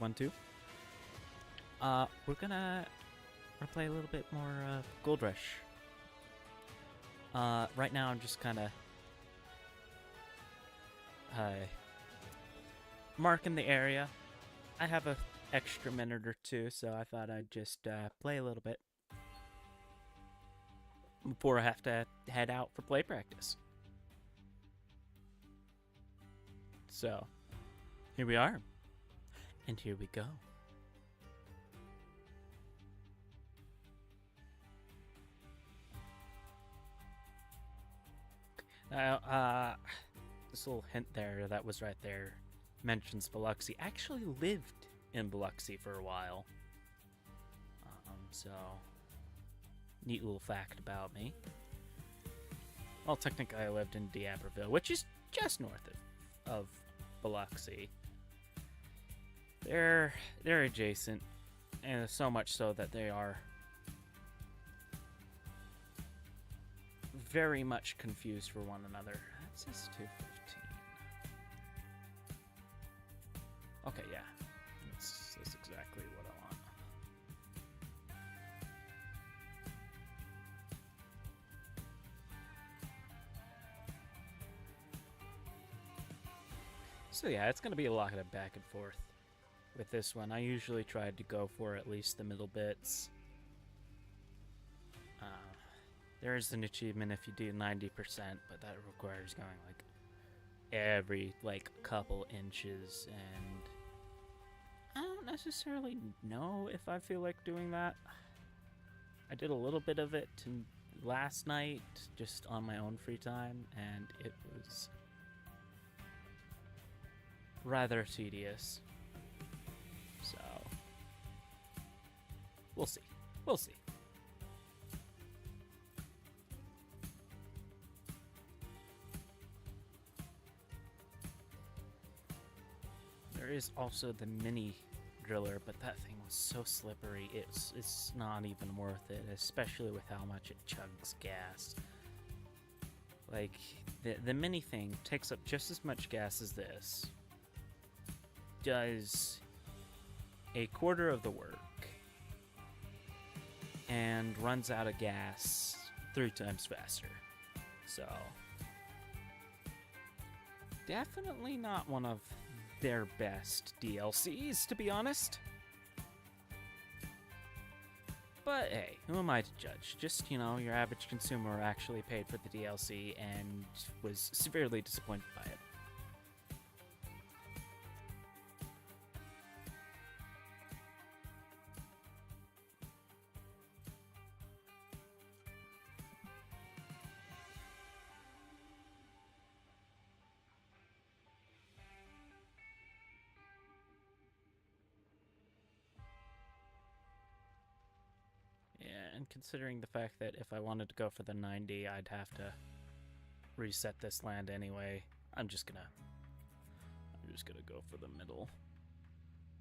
one too. We're gonna play a little bit more Gold Rush. Right now I'm just kind of marking the area. I have a extra minute or two, so I thought I'd just play a little bit before I have to head out for play practice. So, here we are, and here we go. Now, this little hint there that was right there mentions Biloxi. I actually lived in Biloxi for a while. So, neat little fact about me. Well, technically I lived in D'Iberville, which is just north of Biloxi. They're adjacent, and so much so that they are very much confused for one another. That says 215. Okay, yeah. That's exactly what I want. So yeah, it's going to be a lot of back and forth with this one. I usually try to go for at least the middle bits. There is an achievement if you do 90%, but that requires going like every couple inches, and I don't necessarily know if I feel like doing that. I did a little bit of it last night just on my own free time, and it was rather tedious. So we'll see. We'll see. There is also the mini driller, but that thing was so slippery, it's not even worth it, especially with how much it chugs gas. Like, the mini thing takes up just as much gas as this, does a quarter of the work, and runs out of gas 3 times faster. So, definitely not one of their best DLCs, to be honest. But hey, who am I to judge? Just, your average consumer actually paid for the DLC and was severely disappointed by it. And considering the fact that if I wanted to go for the 90, I'd have to reset this land anyway, I'm just gonna go for the middle.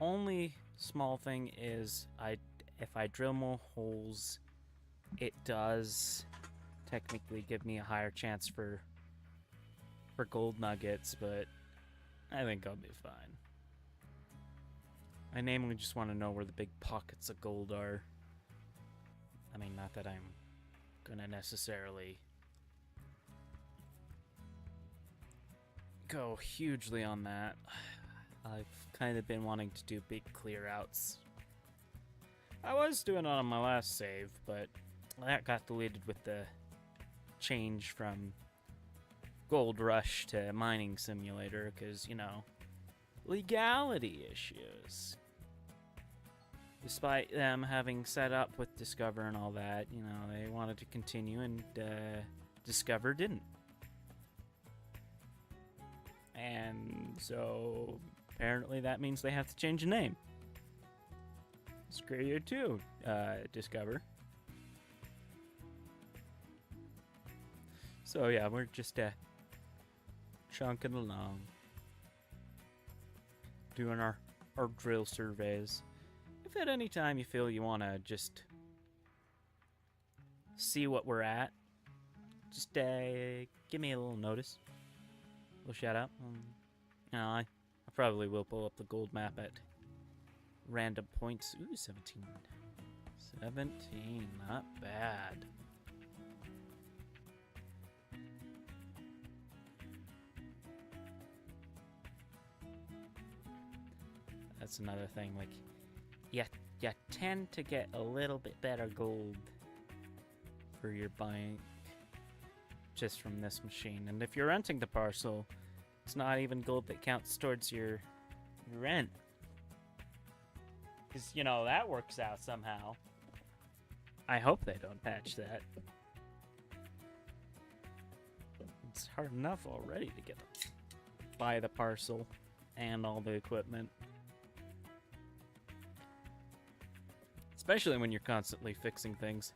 Only small thing is, if I drill more holes, it does technically give me a higher chance for gold nuggets, but I think I'll be fine. I namely just want to know where the big pockets of gold are. I mean, not that I'm gonna necessarily go hugely on that. I've kind of been wanting to do big clear outs. I was doing it on my last save, but that got deleted with the change from Gold Rush to Mining Simulator, because, legality issues. Despite them having set up with Discover and all that, they wanted to continue, and Discover didn't. And so, apparently that means they have to change the name. Screw you too, Discover. So yeah, we're just chunking along, doing our drill surveys. If at any time you feel you want to just see what we're at, just give me a little notice, a little shout out. I probably will pull up the gold map at random points. Ooh, 17. 17, not bad. That's another thing, like, you tend to get a little bit better gold for your buying just from this machine. And if you're renting the parcel, it's not even gold that counts towards your rent. Because, you know, that works out somehow. I hope they don't patch that. It's hard enough already to get buy the parcel and all the equipment. Especially when you're constantly fixing things.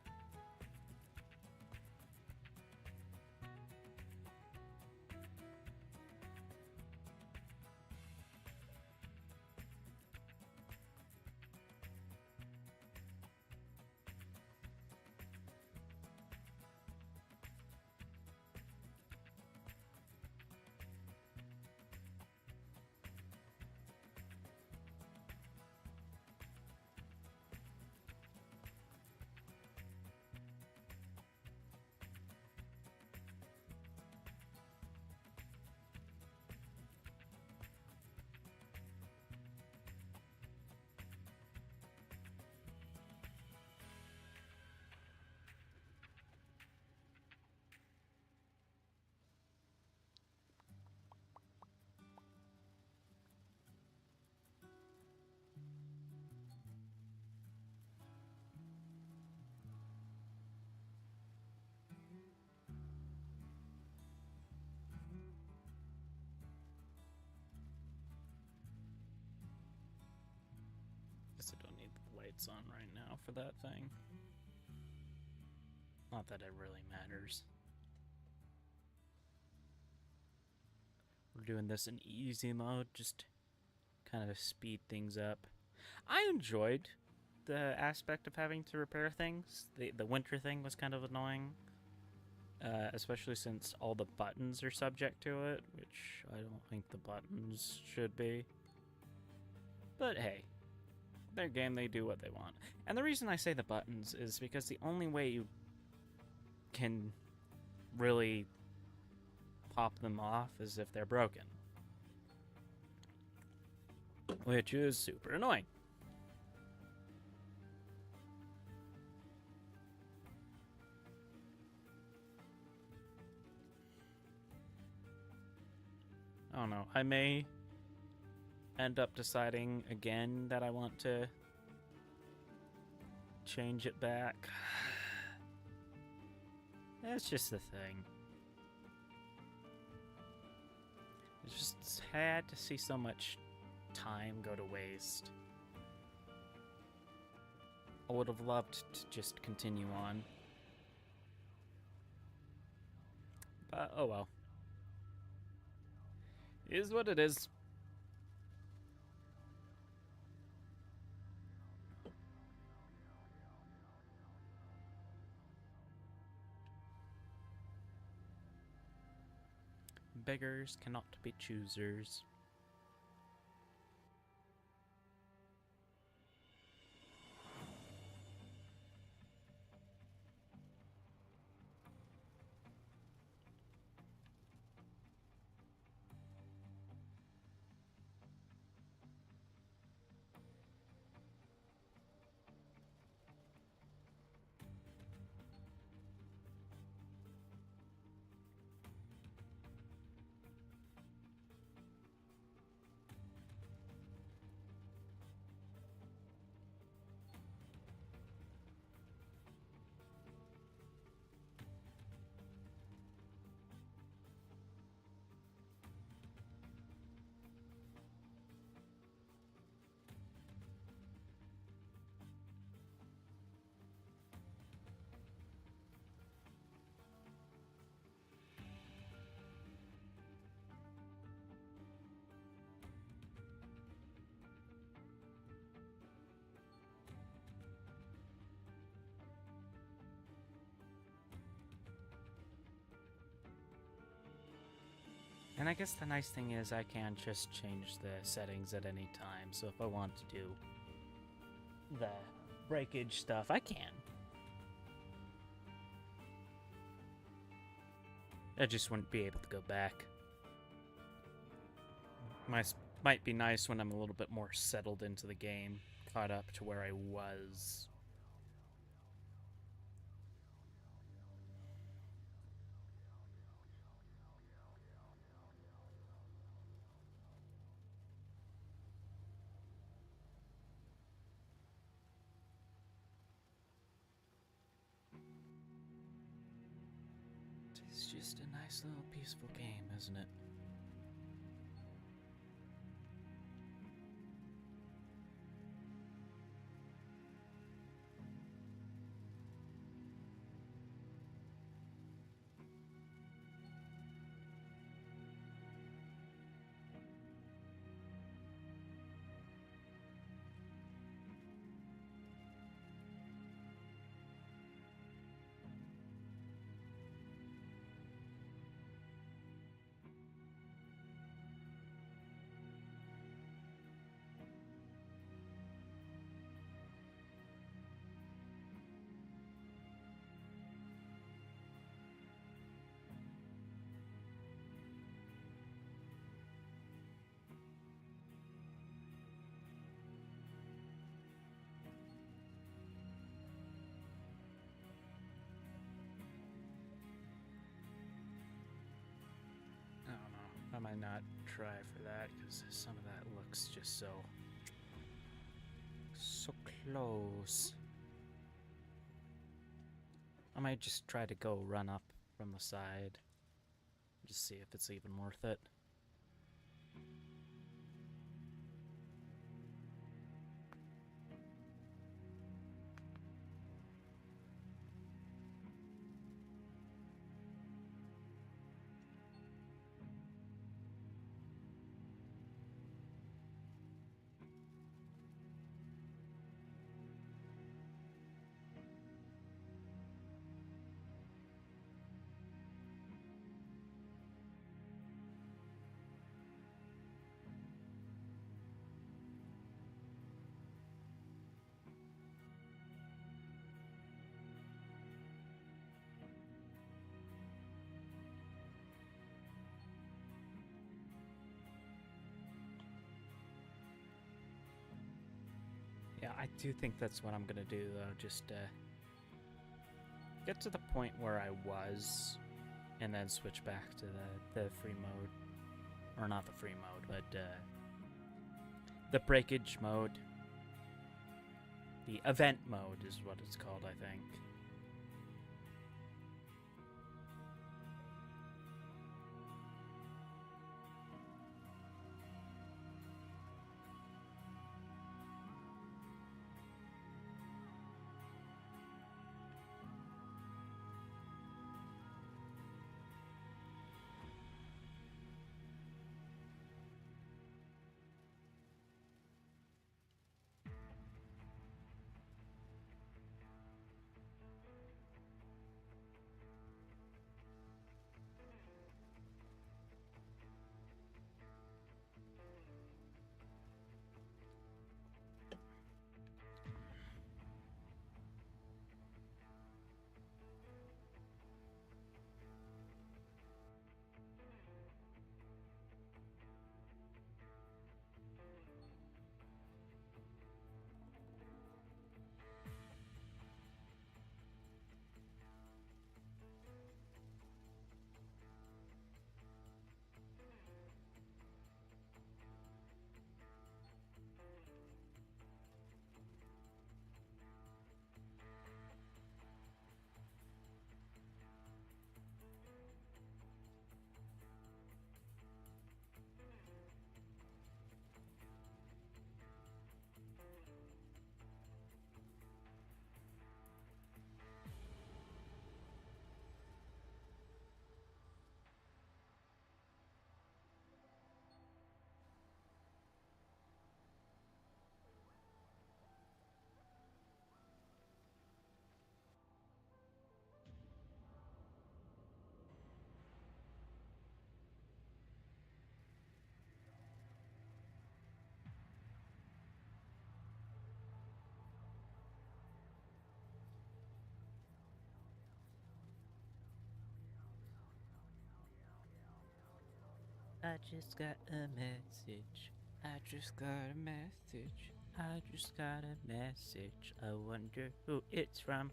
Guess I don't need the lights on right now for that thing. Not that it really matters. We're doing this in easy mode, just kind of speed things up. I enjoyed the aspect of having to repair things. The winter thing was kind of annoying, especially since all the buttons are subject to it, which I don't think the buttons should be. But hey, their game, they do what they want. And the reason I say the buttons is because the only way you can really pop them off is if they're broken, which is super annoying. I don't know, I may end up deciding again that I want to change it back. That's just the thing. It's just sad to see so much time go to waste. I would have loved to just continue on. But oh well. It is what it is. Beggars cannot be choosers. And I guess the nice thing is I can just change the settings at any time, so if I want to do the breakage stuff, I can. I just wouldn't be able to go back. Might be nice when I'm a little bit more settled into the game, caught up to where I was. It's just a nice little peaceful game, isn't it? I don't know. I might not try for that because some of that looks just so close. I might just try to go run up from the side. Just see if it's even worth it. Yeah, I do think that's what I'm gonna do, though. Just get to the point where I was, and then switch back to the free mode. Or not the free mode, but the breakage mode. The event mode is what it's called, I think. I just got a message. I just got a message. I just got a message. I wonder who it's from.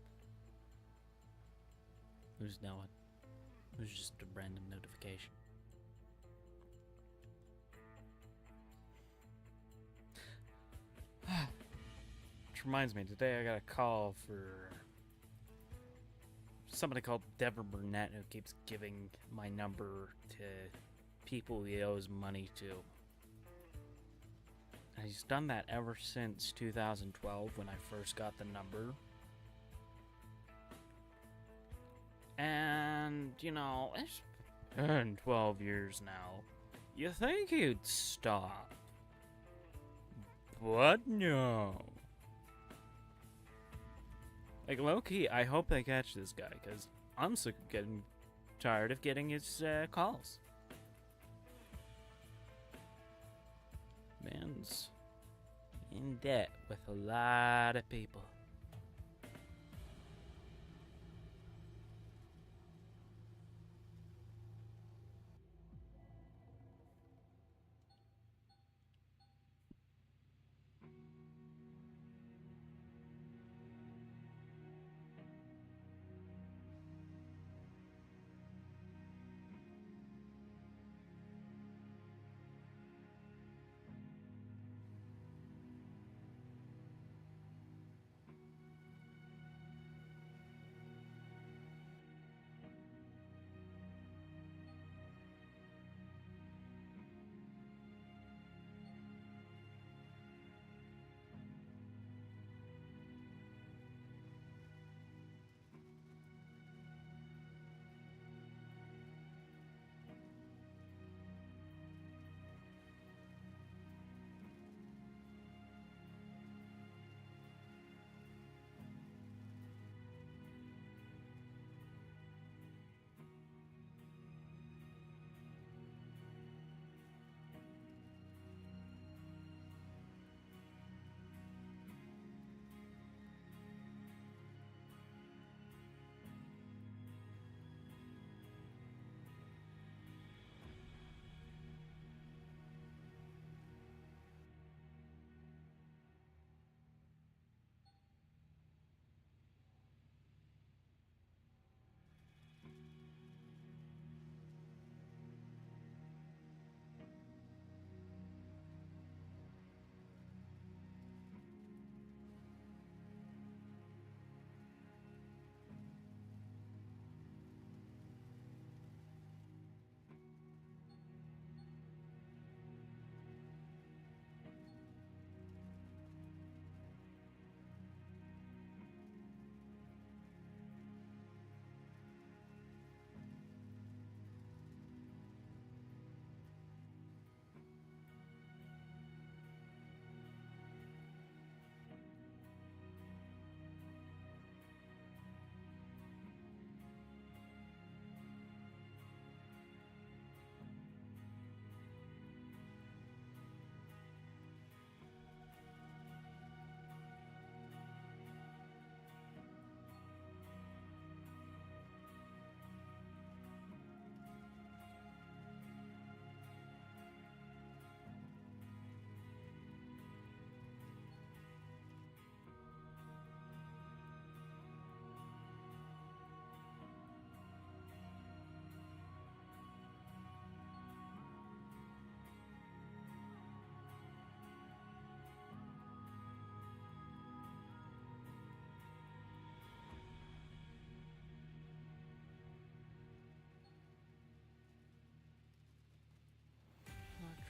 Who's no one? It was just a random notification. Which reminds me, today I got a call for somebody called Deborah Burnett who keeps giving my number to people he owes money to. And he's done that ever since 2012 when I first got the number. And, you know, it's been 12 years now. You think he'd stop. But no. Like, low-key, I hope they catch this guy, because I'm sick of getting tired of getting his calls. Man's in debt with a lot of people.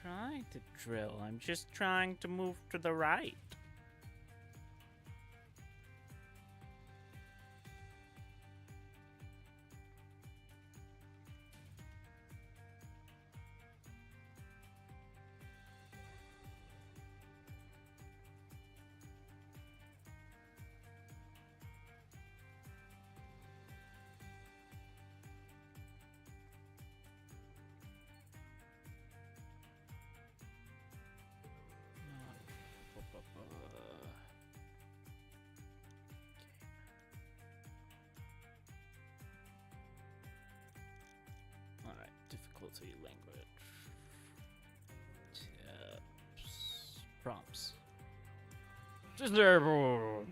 Trying to drill. I'm just trying to move to the right. Alright, difficulty language. prompts. Disabled.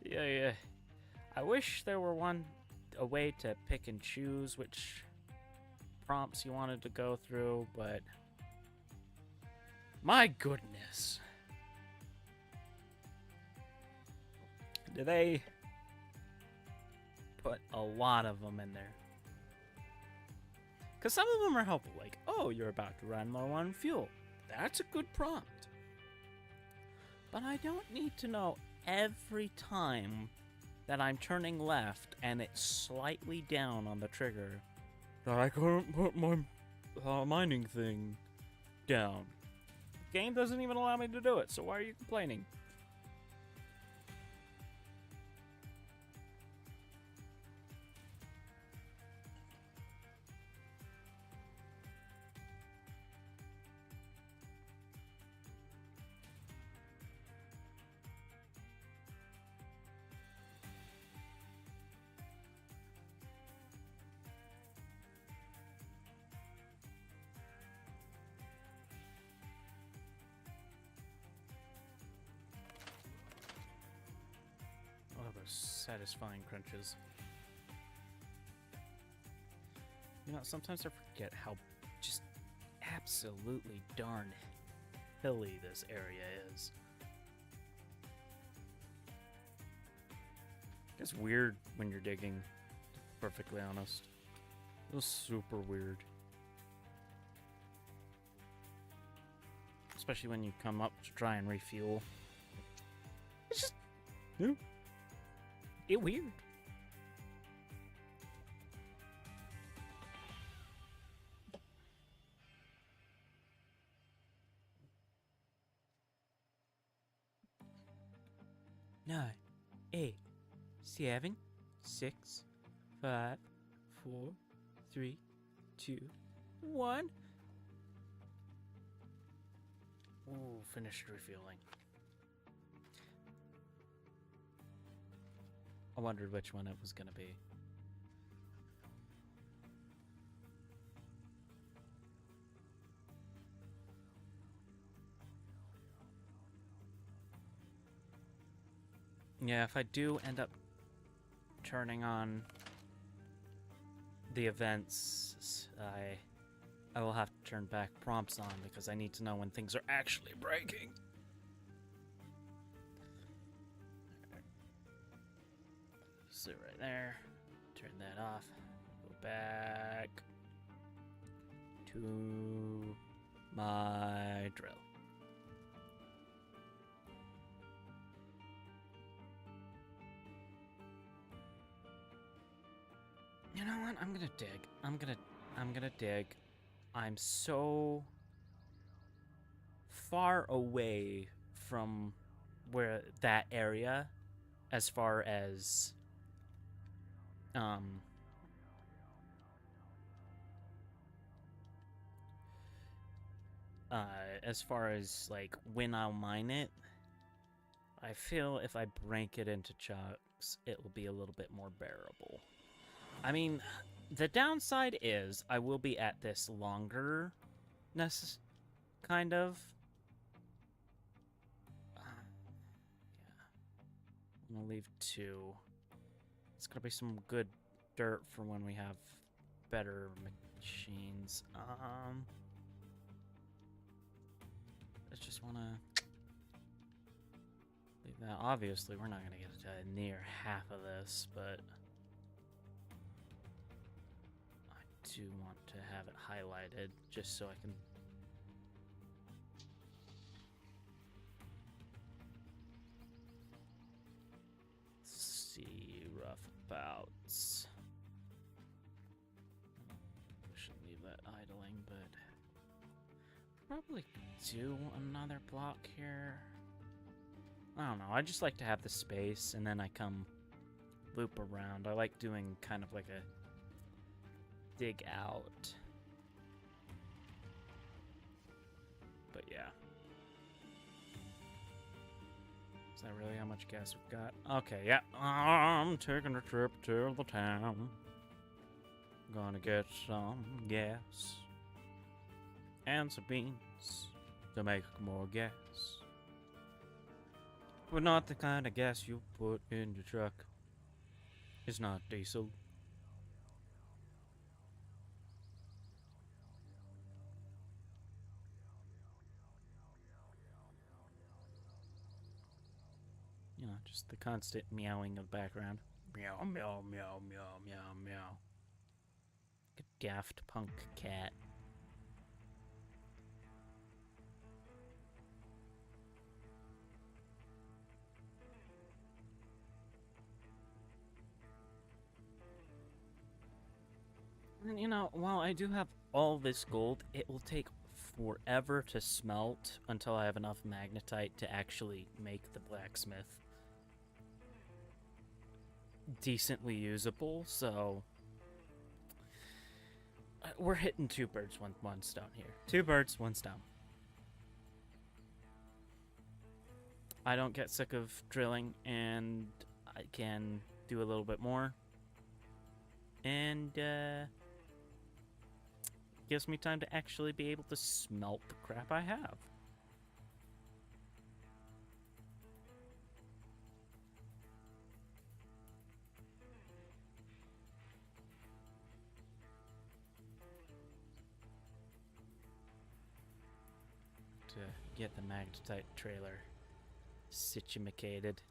Yeah. I wish there were a way to pick and choose which prompts you wanted to go through, but my goodness. Do they put a lot of them in there? Because some of them are helpful, like, oh, you're about to run low on fuel. That's a good prompt. But I don't need to know every time that I'm turning left and it's slightly down on the trigger that I couldn't put my mining thing down. The game doesn't even allow me to do it, so why are you complaining? Oh, those satisfying crunches. You know, sometimes I forget how just absolutely darn hilly this area is. It's weird when you're digging, to be perfectly honest. It was super weird. Especially when you come up to try and refuel. It's just... Yeah. It's weird. Nine, 8, 7, 6, 5, 4, 3, 2, 1. Ooh, finished refueling. I wondered which one it was gonna be. Yeah, if I do end up turning on the events, I will have to turn back prompts on because I need to know when things are actually breaking. Sit right there. Turn that off. Go back to my drill. You know what? I'm gonna dig. I'm gonna dig. I'm so far away from where that area as far as like when I'll mine it, I feel if I break it into chunks, it will be a little bit more bearable. I mean, the downside is I will be at this longer, kind of. Yeah. I'm gonna leave 2. It's gonna be some good dirt for when we have better machines. I just wanna leave that. Obviously, we're not gonna get to near half of this, but I do want to have it highlighted just so I can see rough abouts. We shouldn't leave that idling, but probably do another block here. I don't know, I just like to have the space and then I come loop around. I like doing kind of like a dig out. But yeah. Is that really how much gas we've got? Okay, yeah. I'm taking a trip to the town. Gonna get some gas and some beans to make more gas. But not the kind of gas you put in your truck. It's not diesel. You know, just the constant meowing of the background. Meow, meow, meow, meow, meow, meow. Like a Daft Punk cat. And you know, while I do have all this gold, it will take forever to smelt until I have enough magnetite to actually make the blacksmith decently usable, so we're hitting two birds, one stone here. Two birds, one stone. I don't get sick of drilling, and I can do a little bit more. And, gives me time to actually be able to smelt the crap I have. To get the magnetite trailer situated.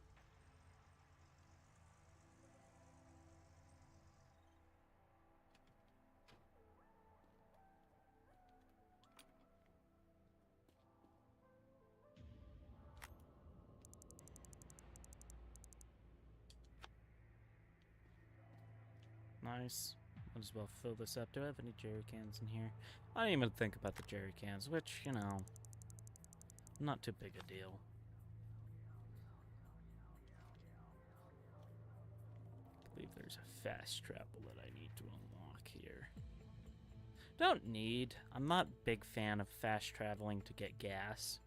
Nice. Might as well fill this up. Do I have any jerry cans in here? I didn't even think about the jerry cans, which, you know, not too big a deal. I believe there's a fast travel that I need to unlock here. Don't need. I'm not a big fan of fast traveling to get gas.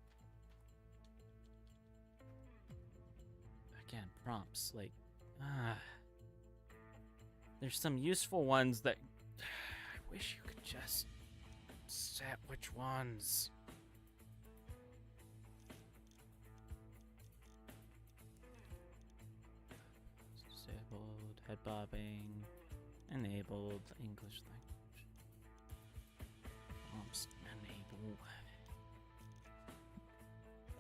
Again, prompts, like, there's some useful ones that I wish you could just set which ones. Disabled, head bobbing, enabled, English language. Prompts enable.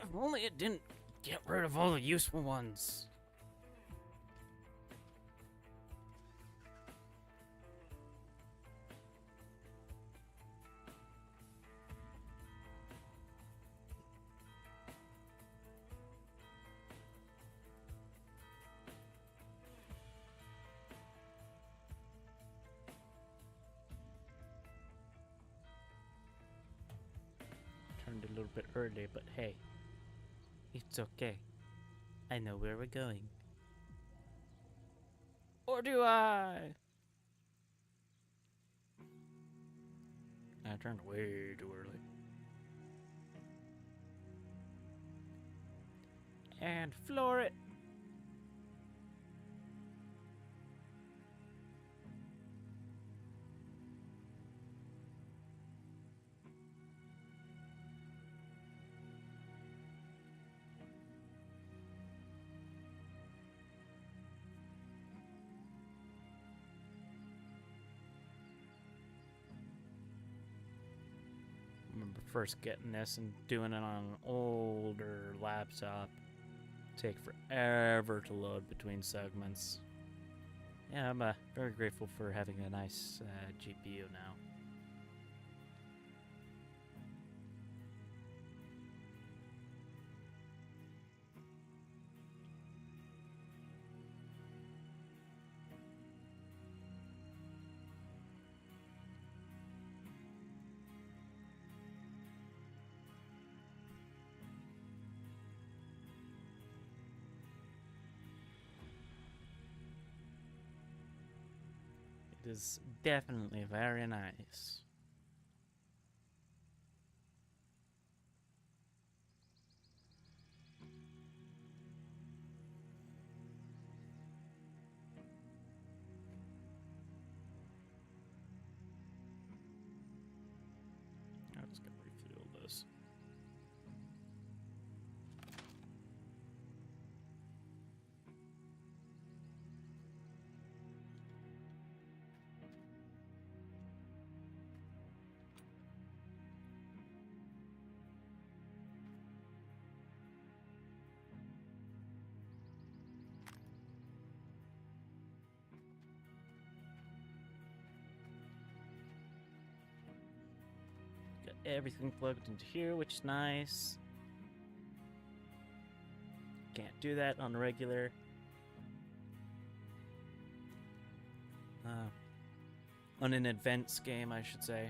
If only it didn't get rid of all the useful ones. Turned a little bit early, but hey, it's okay. I know where we're going. Or do I? I turned way too early. And floor it. Remember first getting this and doing it on an older laptop. Take forever to load between segments. Yeah, I'm very grateful for having a nice GPU now. It is definitely very nice. Just gonna refuel this. Got everything plugged into here, which is nice. Can't do that on regular. On an events game, I should say.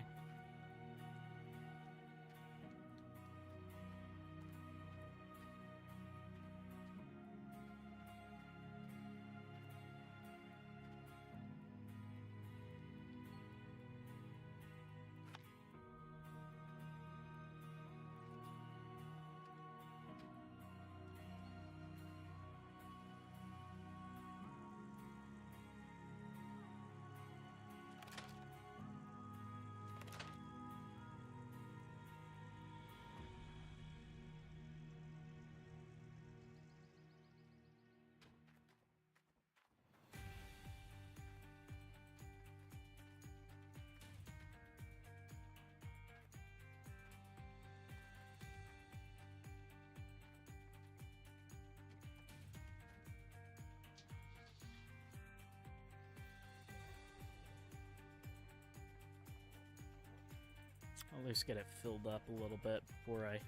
I'll at least get it filled up a little bit before I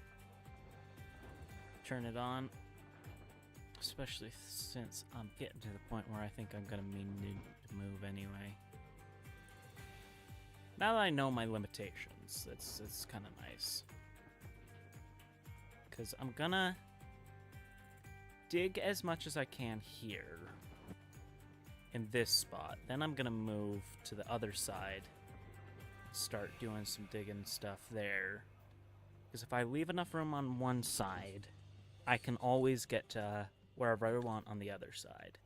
turn it on. Especially since I'm getting to the point where I think I'm gonna need to move anyway. Now that I know my limitations, it's kind of nice. Because I'm gonna dig as much as I can here in this spot. Then I'm gonna move to the other side. Start doing some digging stuff there. Because if I leave enough room on one side, I can always get to wherever I want on the other side.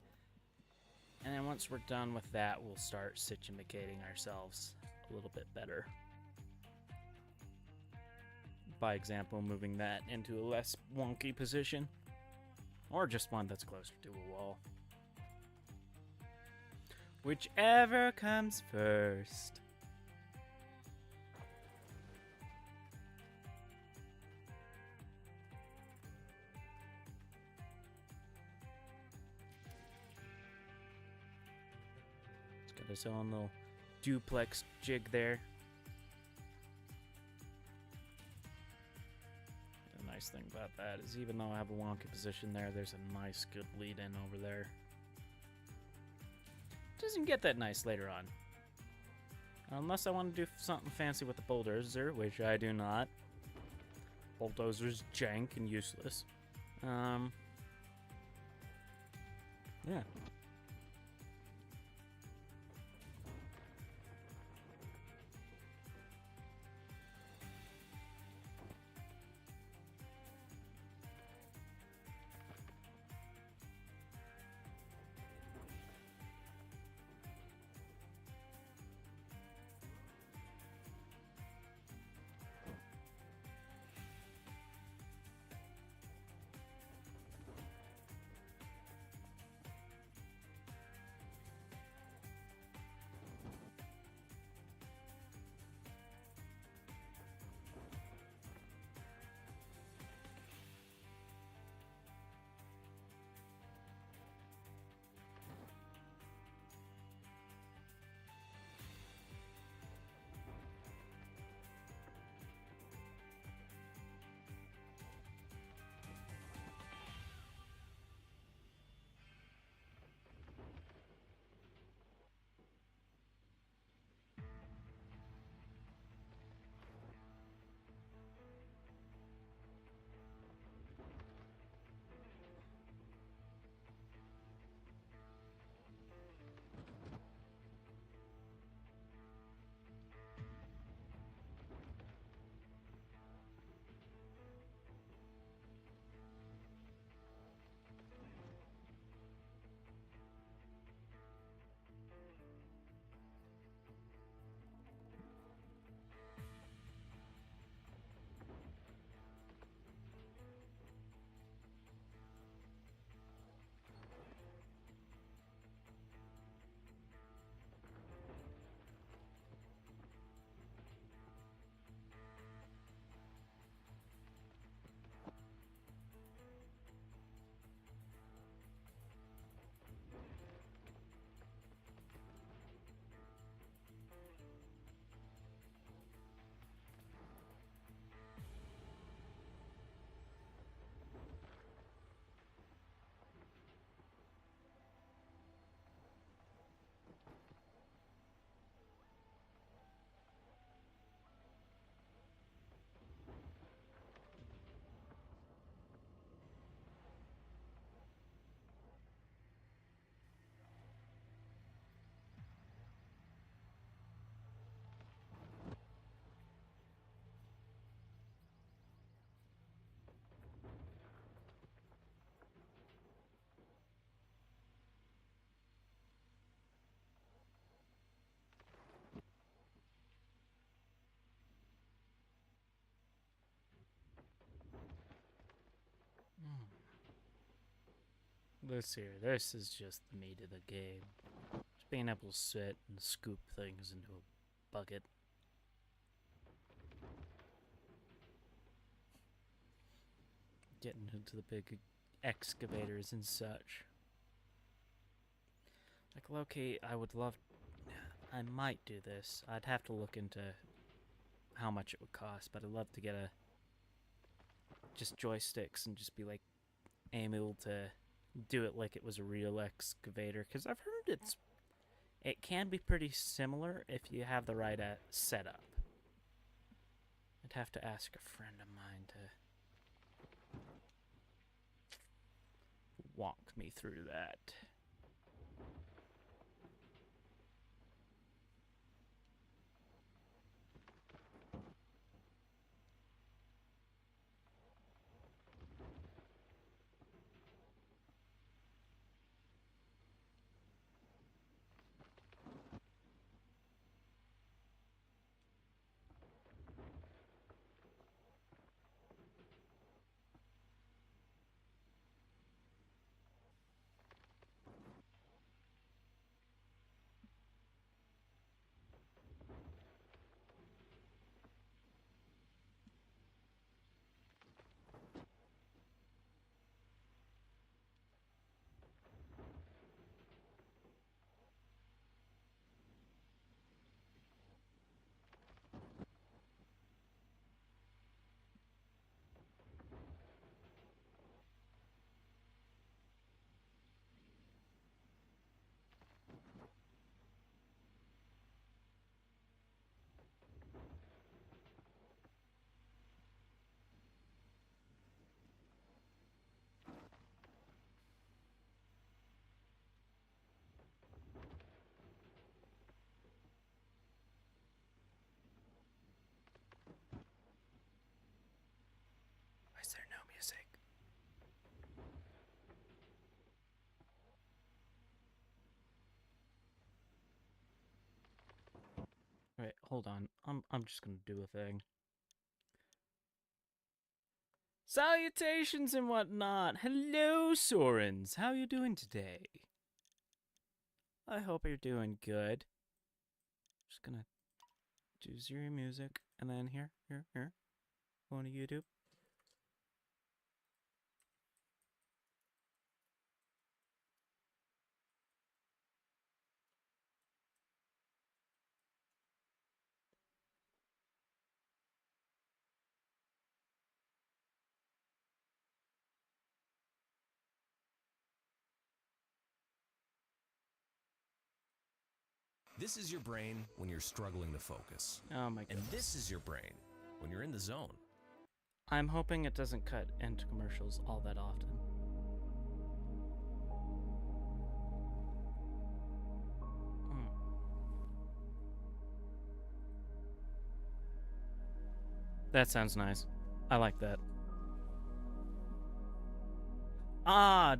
And then once we're done with that, we'll start situating ourselves a little bit better. By example, moving that into a less wonky position. Or just one that's closer to a wall. Whichever comes first. His own little duplex jig there. The nice thing about that is even though I have a wonky position there, there's a nice good lead in over there. Doesn't get that nice later on. Unless I want to do something fancy with the bulldozer, which I do not. Bulldozer's jank and useless. Yeah. This here, this is just the meat of the game. Just being able to sit and scoop things into a bucket. Getting into the big excavators and such. Like, Loki, I would love... I might do this. I'd have to look into how much it would cost, but I'd love to get just joysticks and just be, like, able to do it like it was a real excavator. Because I've heard it can be pretty similar if you have the right setup. I'd have to ask a friend of mine to walk me through that. Why is there no music? Wait, hold on. I'm just gonna do a thing. Salutations and whatnot. Hello, Sorens. How you doing today? I hope you're doing good. Just gonna do zero music, and then here. Going to YouTube. This is your brain when you're struggling to focus. Oh my goodness. And this is your brain when you're in the zone. I'm hoping it doesn't cut into commercials all that often. That sounds nice. I like that.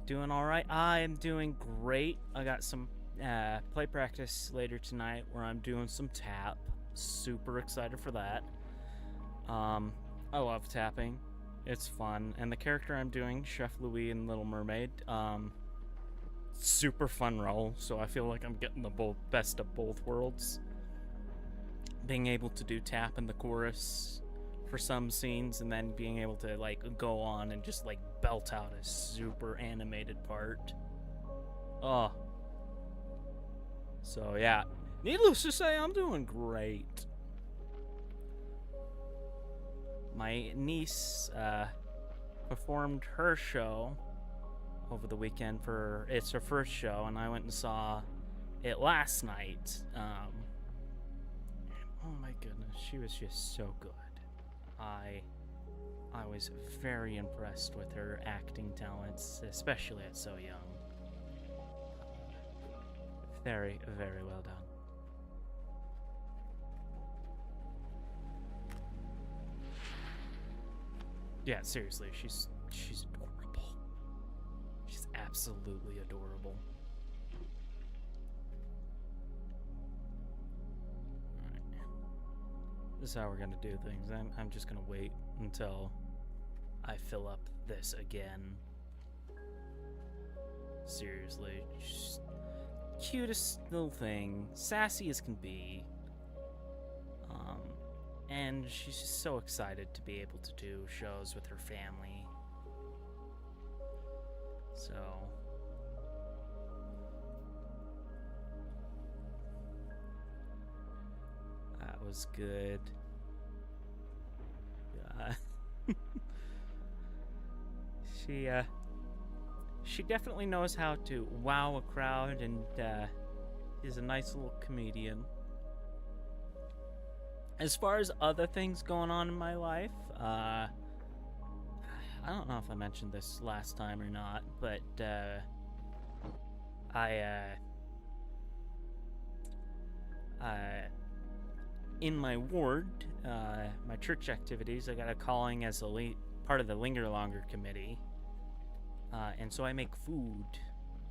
Doing alright. I am doing great. I got some play practice later tonight where I'm doing some tap. Super excited for that. I love tapping. It's fun. And the character I'm doing, Chef Louis in Little Mermaid, super fun role, so I feel like I'm getting the best of both worlds. Being able to do tap in the chorus for some scenes, and then being able to like go on and just like belt out a super animated part. Oh. So yeah, needless to say, I'm doing great. My niece performed her show over the weekend it's her first show, and I went and saw it last night. Oh my goodness, she was just so good. I was very impressed with her acting talents, especially at so young. Very, very well done. Yeah, seriously, she's adorable. She's absolutely adorable. Alright. This is how we're gonna do things. I'm just gonna wait until I fill up this again. Seriously, she's cutest little thing, sassy as can be. And she's just so excited to be able to do shows with her family. So that was good. She definitely knows how to wow a crowd, and is a nice little comedian. As far as other things going on in my life, I don't know if I mentioned this last time or not, but in my ward, my church activities, I got a calling as a part of the Linger Longer committee, and so I make food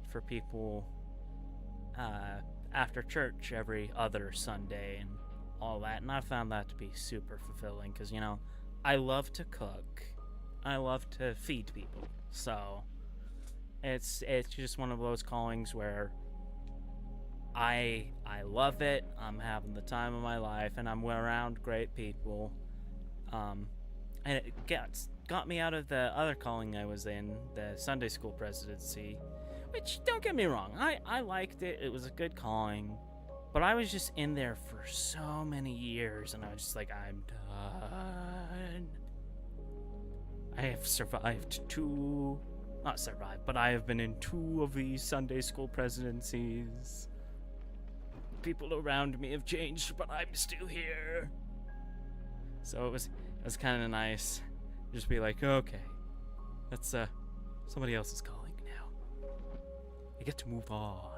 for people after church every other Sunday and all that, and I found that to be super fulfilling because, you know, I love to cook, I love to feed people, so it's just one of those callings where I love it. I'm having the time of my life, and I'm around great people, and it got me out of the other calling I was in, the Sunday school presidency, which, don't get me wrong, I liked it. It was a good calling. But I was just in there for so many years, and I was just like, I'm done. I have survived not survived, but I have been in 2 of these Sunday school presidencies. People around me have changed, but I'm still here. So it was kind of nice. Just be like, okay, that's somebody else is calling now. I get to move on.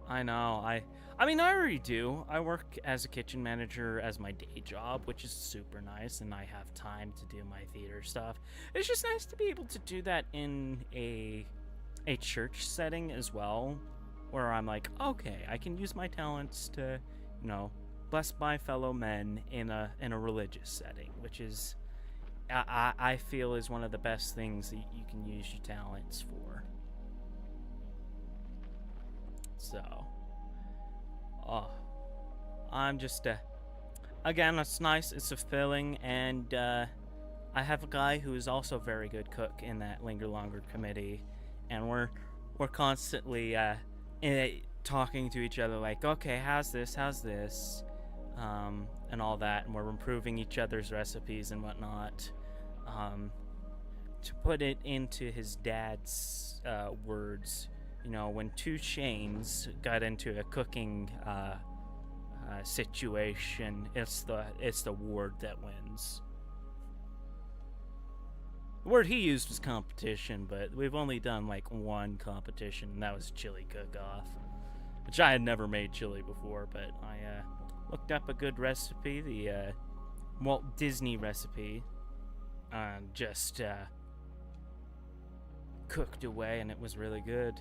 I know, I mean, I already do. I work as a kitchen manager as my day job, which is super nice, and I have time to do my theater stuff. It's just nice to be able to do that in a church setting as well, where I'm like, okay, I can use my talents to, you know, bless my fellow men in a religious setting, which is, I feel, is one of the best things that you can use your talents for. So, I'm just, again, it's nice, it's fulfilling, and I have a guy who is also a very good cook in that Linger Longer committee, and we're constantly talking to each other like, okay, how's this, and all that, and we're improving each other's recipes and whatnot. To put it into his dad's words, you know, when 2 Shanes got into a cooking situation, it's the ward that wins. The word he used was competition, but we've only done like 1 competition, and that was chili cook-off, which I had never made chili before, but I looked up a good recipe, the Walt Disney recipe, and just cooked away, and it was really good.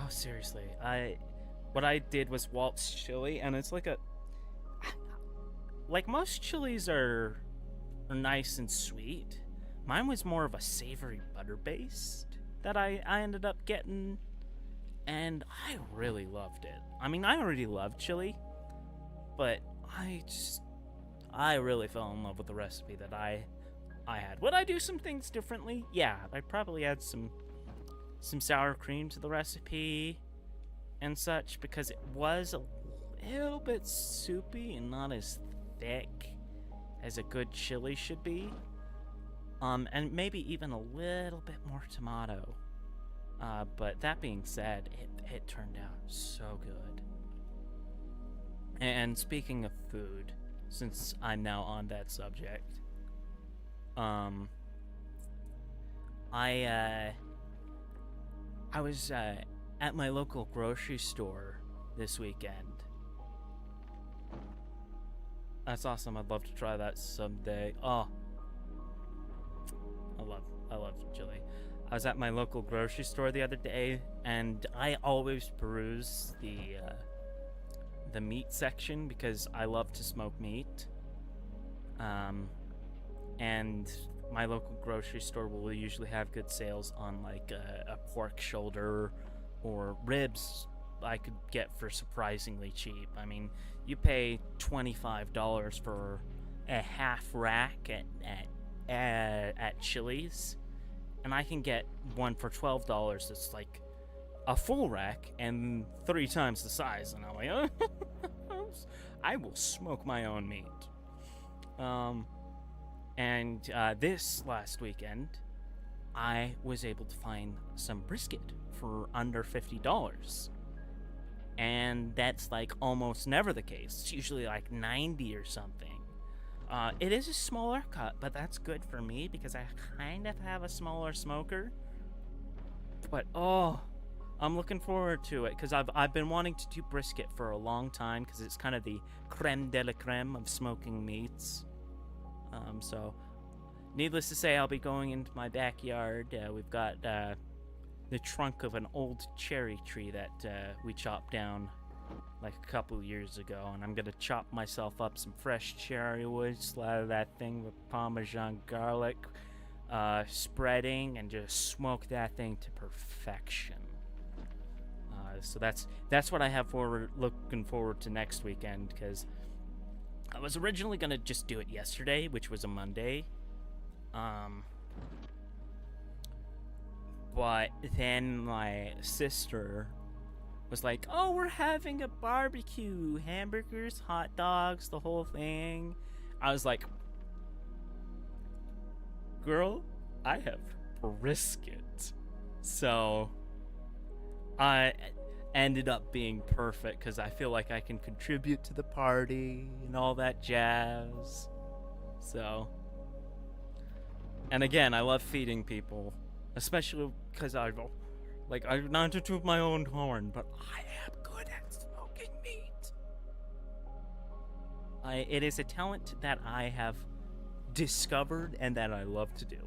Oh, seriously, what I did was Walt's chili, and it's like like most chilies are nice and sweet. Mine was more of a savory butter based that I ended up getting, and I really loved it. I mean, I already loved chili, but I really fell in love with the recipe that I had. Would I do some things differently? Yeah, I'd probably add some sour cream to the recipe and such, because it was a little bit soupy and not as thick as a good chili should be. And maybe even a little bit more tomato. But that being said, it turned out so good. And speaking of food, since I'm now on that subject, I was at my local grocery store this weekend. That's awesome. I'd love to try that someday. Oh, I love chili. I was at my local grocery store the other day, and I always peruse the meat section because I love to smoke meat. And my local grocery store will usually have good sales on like a pork shoulder or ribs I could get for surprisingly cheap. I mean, you pay $25 for a half rack at Chili's, and I can get one for $12 that's like a full rack and 3 times the size. And I'm like, I will smoke my own meat. And this last weekend, I was able to find some brisket for under $50. And that's like almost never the case. It's usually like 90 or something. It is a smaller cut, but that's good for me because I kind of have a smaller smoker. But I'm looking forward to it because I've been wanting to do brisket for a long time because it's kind of the creme de la creme of smoking meats. So, needless to say, I'll be going into my backyard. We've got the trunk of an old cherry tree that we chopped down like a couple years ago, and I'm gonna chop myself up some fresh cherry wood, slather that thing with Parmesan garlic, spreading, and just smoke that thing to perfection. So that's what I have looking forward to next weekend, because I was originally gonna just do it yesterday, which was a Monday. But then my sister was like, "Oh, we're having a barbecue, hamburgers, hot dogs, the whole thing." I was like, "Girl, I have brisket." So I ended up being perfect because I feel like I can contribute to the party and all that jazz. So, and again, I love feeding people, especially because I'm not to toot my own horn, but I am good at smoking meat. It is a talent that I have discovered and that I love to do.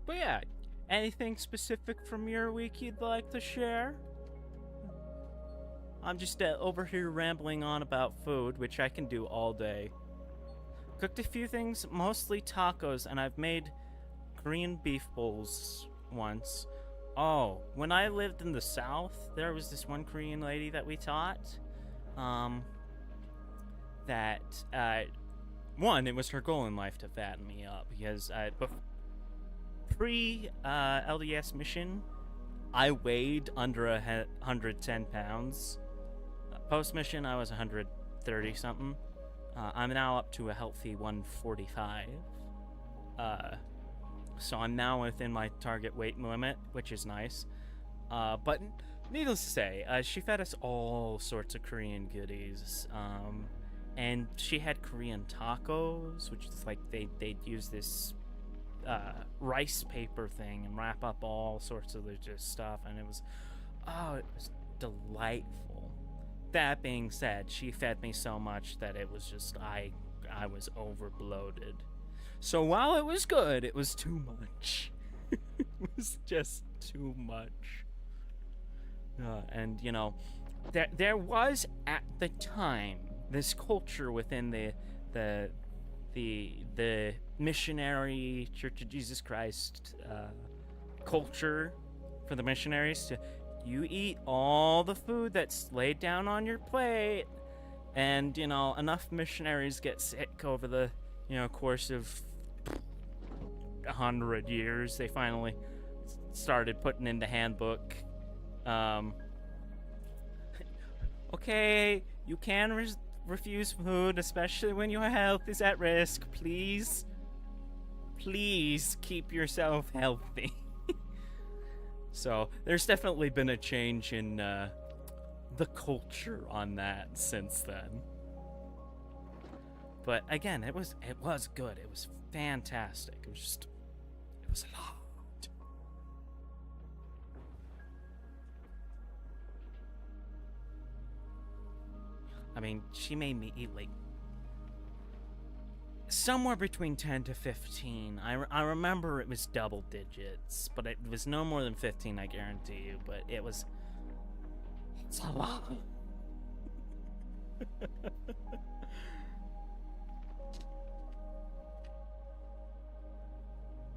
But yeah, anything specific from your week you'd like to share? I'm just over here rambling on about food, which I can do all day. Cooked a few things, mostly tacos, and I've made Korean beef bowls once. Oh, when I lived in the South, there was this one Korean lady that we taught. One, it was her goal in life to fatten me up because pre-LDS mission, I weighed under 110 pounds. Post-mission, I was 130 something. I'm now up to a healthy 145. So I'm now within my target weight limit, which is nice. But needless to say, she fed us all sorts of Korean goodies. And she had Korean tacos, which is like they'd use this rice paper thing and wrap up all sorts of just stuff, and it was delightful. That being said, she fed me so much that it was just I was overbloated. So while it was good, it was too much. It was just too much. And you know, there was at the time this culture within the missionary Church of Jesus Christ culture for the missionaries to you eat all the food that's laid down on your plate, and you know enough missionaries get sick over the course of 100 years. They finally started putting in the handbook. Okay, you can refuse food, especially when your health is at risk. Please, please keep yourself healthy. So there's definitely been a change in the culture on that since then. But again, it was good. It was fantastic. It was a lot. I mean, she made me eat like somewhere between 10 to 15. I remember it was double digits, but it was no more than 15, I guarantee you. But it's a lot.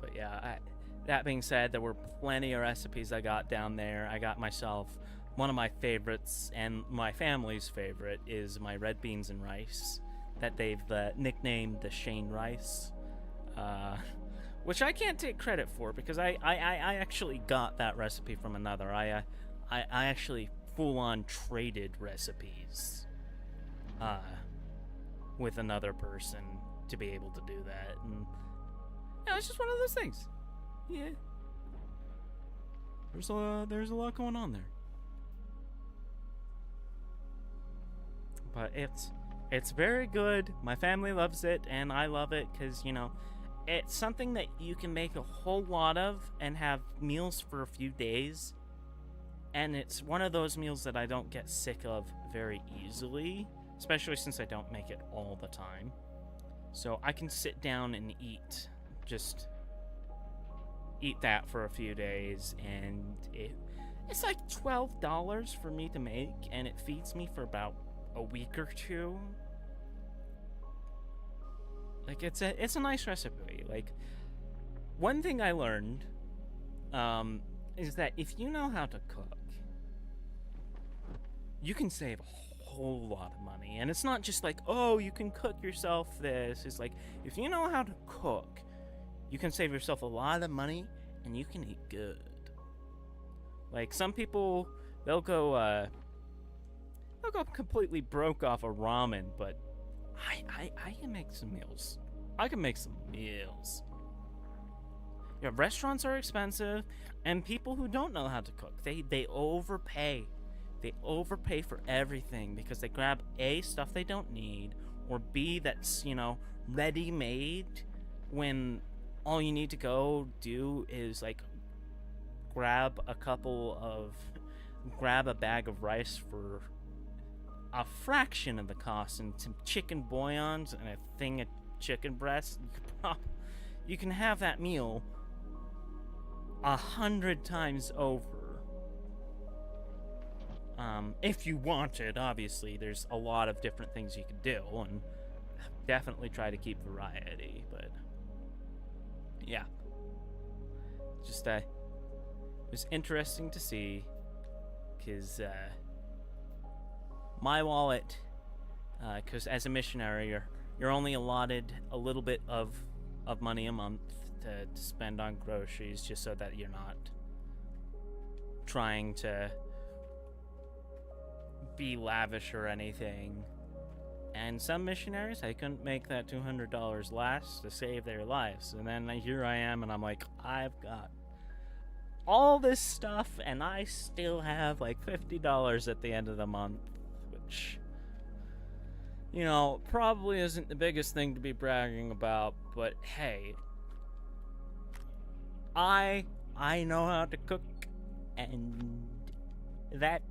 But yeah, that being said, there were plenty of recipes I got down there. I got myself one of my favorites, and my family's favorite is my red beans and rice that they've nicknamed the Shane rice, which I can't take credit for because I actually got that recipe from another. I actually full-on traded recipes with another person to be able to do that, and yeah, it's just one of those things. Yeah, there's a lot going on there, but it's very good. My family loves it, and I love it because, you know, it's something that you can make a whole lot of and have meals for a few days. And it's one of those meals that I don't get sick of very easily, especially since I don't make it all the time. So I can sit down and eat that for a few days, and it's like $12 for me to make, and it feeds me for about a week or two. Like, it's a nice recipe. Like, one thing I learned is that if you know how to cook, you can save a whole lot of money. And it's not just like, oh, you can cook yourself this. It's like, if you know how to cook, you can save yourself a lot of money, and you can eat good. Like, some people, they'll go completely broke off of ramen, but I can make some meals. I can make some meals. Yeah, restaurants are expensive, and people who don't know how to cook, they overpay. They overpay for everything because they grab A, stuff they don't need, or B, that's, you know, ready-made, when all you need to go do is, like, grab a bag of rice for a fraction of the cost, and some chicken bouillons and a thing of chicken breasts. You can have that meal 100 times over. If you want it, obviously. There's a lot of different things you can do, and definitely try to keep variety, but yeah. Just, it was interesting to see, because, my wallet, because as a missionary, you're only allotted a little bit of money a month to spend on groceries, just so that you're not trying to be lavish or anything. And some missionaries, they couldn't make that $200 last to save their lives. And then here I am, and I'm like, I've got all this stuff, and I still have like $50 at the end of the month, which, you know, probably isn't the biggest thing to be bragging about, but hey, I know how to cook, and that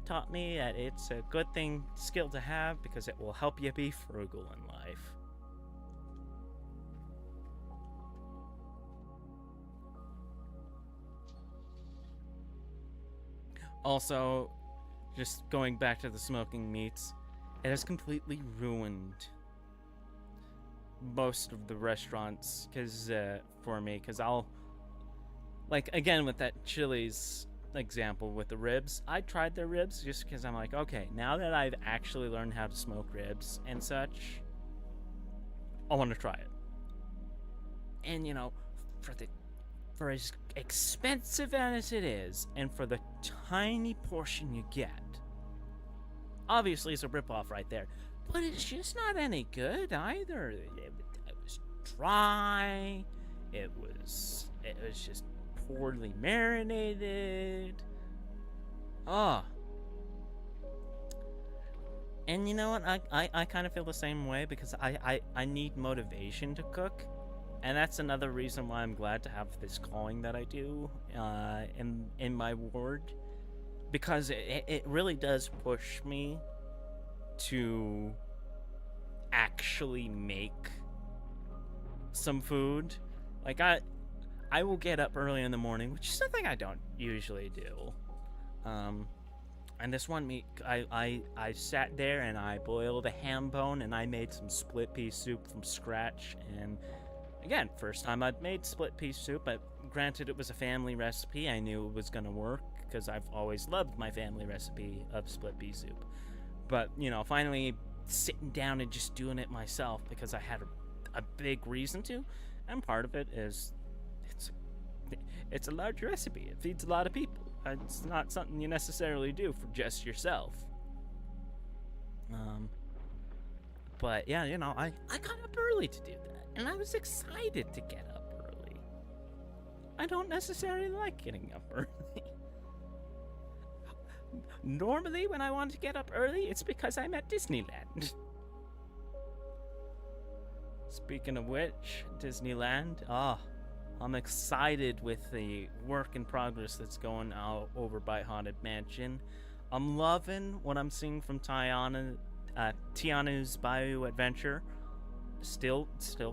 taught me that it's a good skill to have, because it will help you be frugal in life. Also, just going back to the smoking meats, it has completely ruined most of the restaurants, for me, because I'll, like, again, with that Chili's example with the ribs, I tried their ribs just because I'm like, okay, now that I've actually learned how to smoke ribs and such, I want to try it. And, you know, for as expensive as it is, and for the tiny portion you get, obviously it's a ripoff right there. But it's just not any good either. It was dry. It was just poorly marinated. Oh. And you know what? I kind of feel the same way because I need motivation to cook. And that's another reason why I'm glad to have this calling that I do in my ward. Because it really does push me to actually make some food. Like, I will get up early in the morning, which is something I don't usually do. And this one week, I sat there and I boiled a ham bone and I made some split pea soup from scratch. And again, first time I'd made split pea soup, but granted it was a family recipe. I knew it was going to work because I've always loved my family recipe of split pea soup. But, you know, finally sitting down and just doing it myself because I had a big reason to. And part of it is it's a large recipe. It feeds a lot of people. It's not something you necessarily do for just yourself. But yeah, you know, I got up early to do that, and I was excited to get up early. I don't necessarily like getting up early. Normally, when I want to get up early, it's because I'm at Disneyland. Speaking of which, Disneyland, I'm excited with the work in progress that's going out over by Haunted Mansion. I'm loving what I'm seeing from Tiana's Bayou Adventure. Still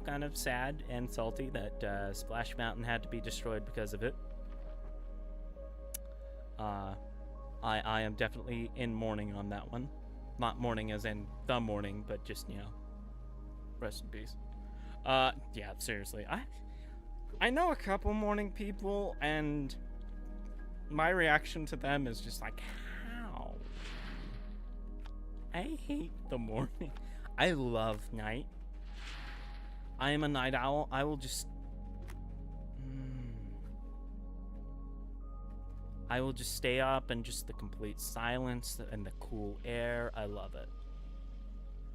kind of sad and salty that Splash Mountain had to be destroyed because of it. I am definitely in mourning on that one. Not mourning as in the mourning, but just, you know, rest in peace. Yeah, seriously. I know a couple morning people, and my reaction to them is just like, how? I hate the morning. I love night. I am a night owl. I will just... I will just stay up and just the complete silence and the cool air. I love it.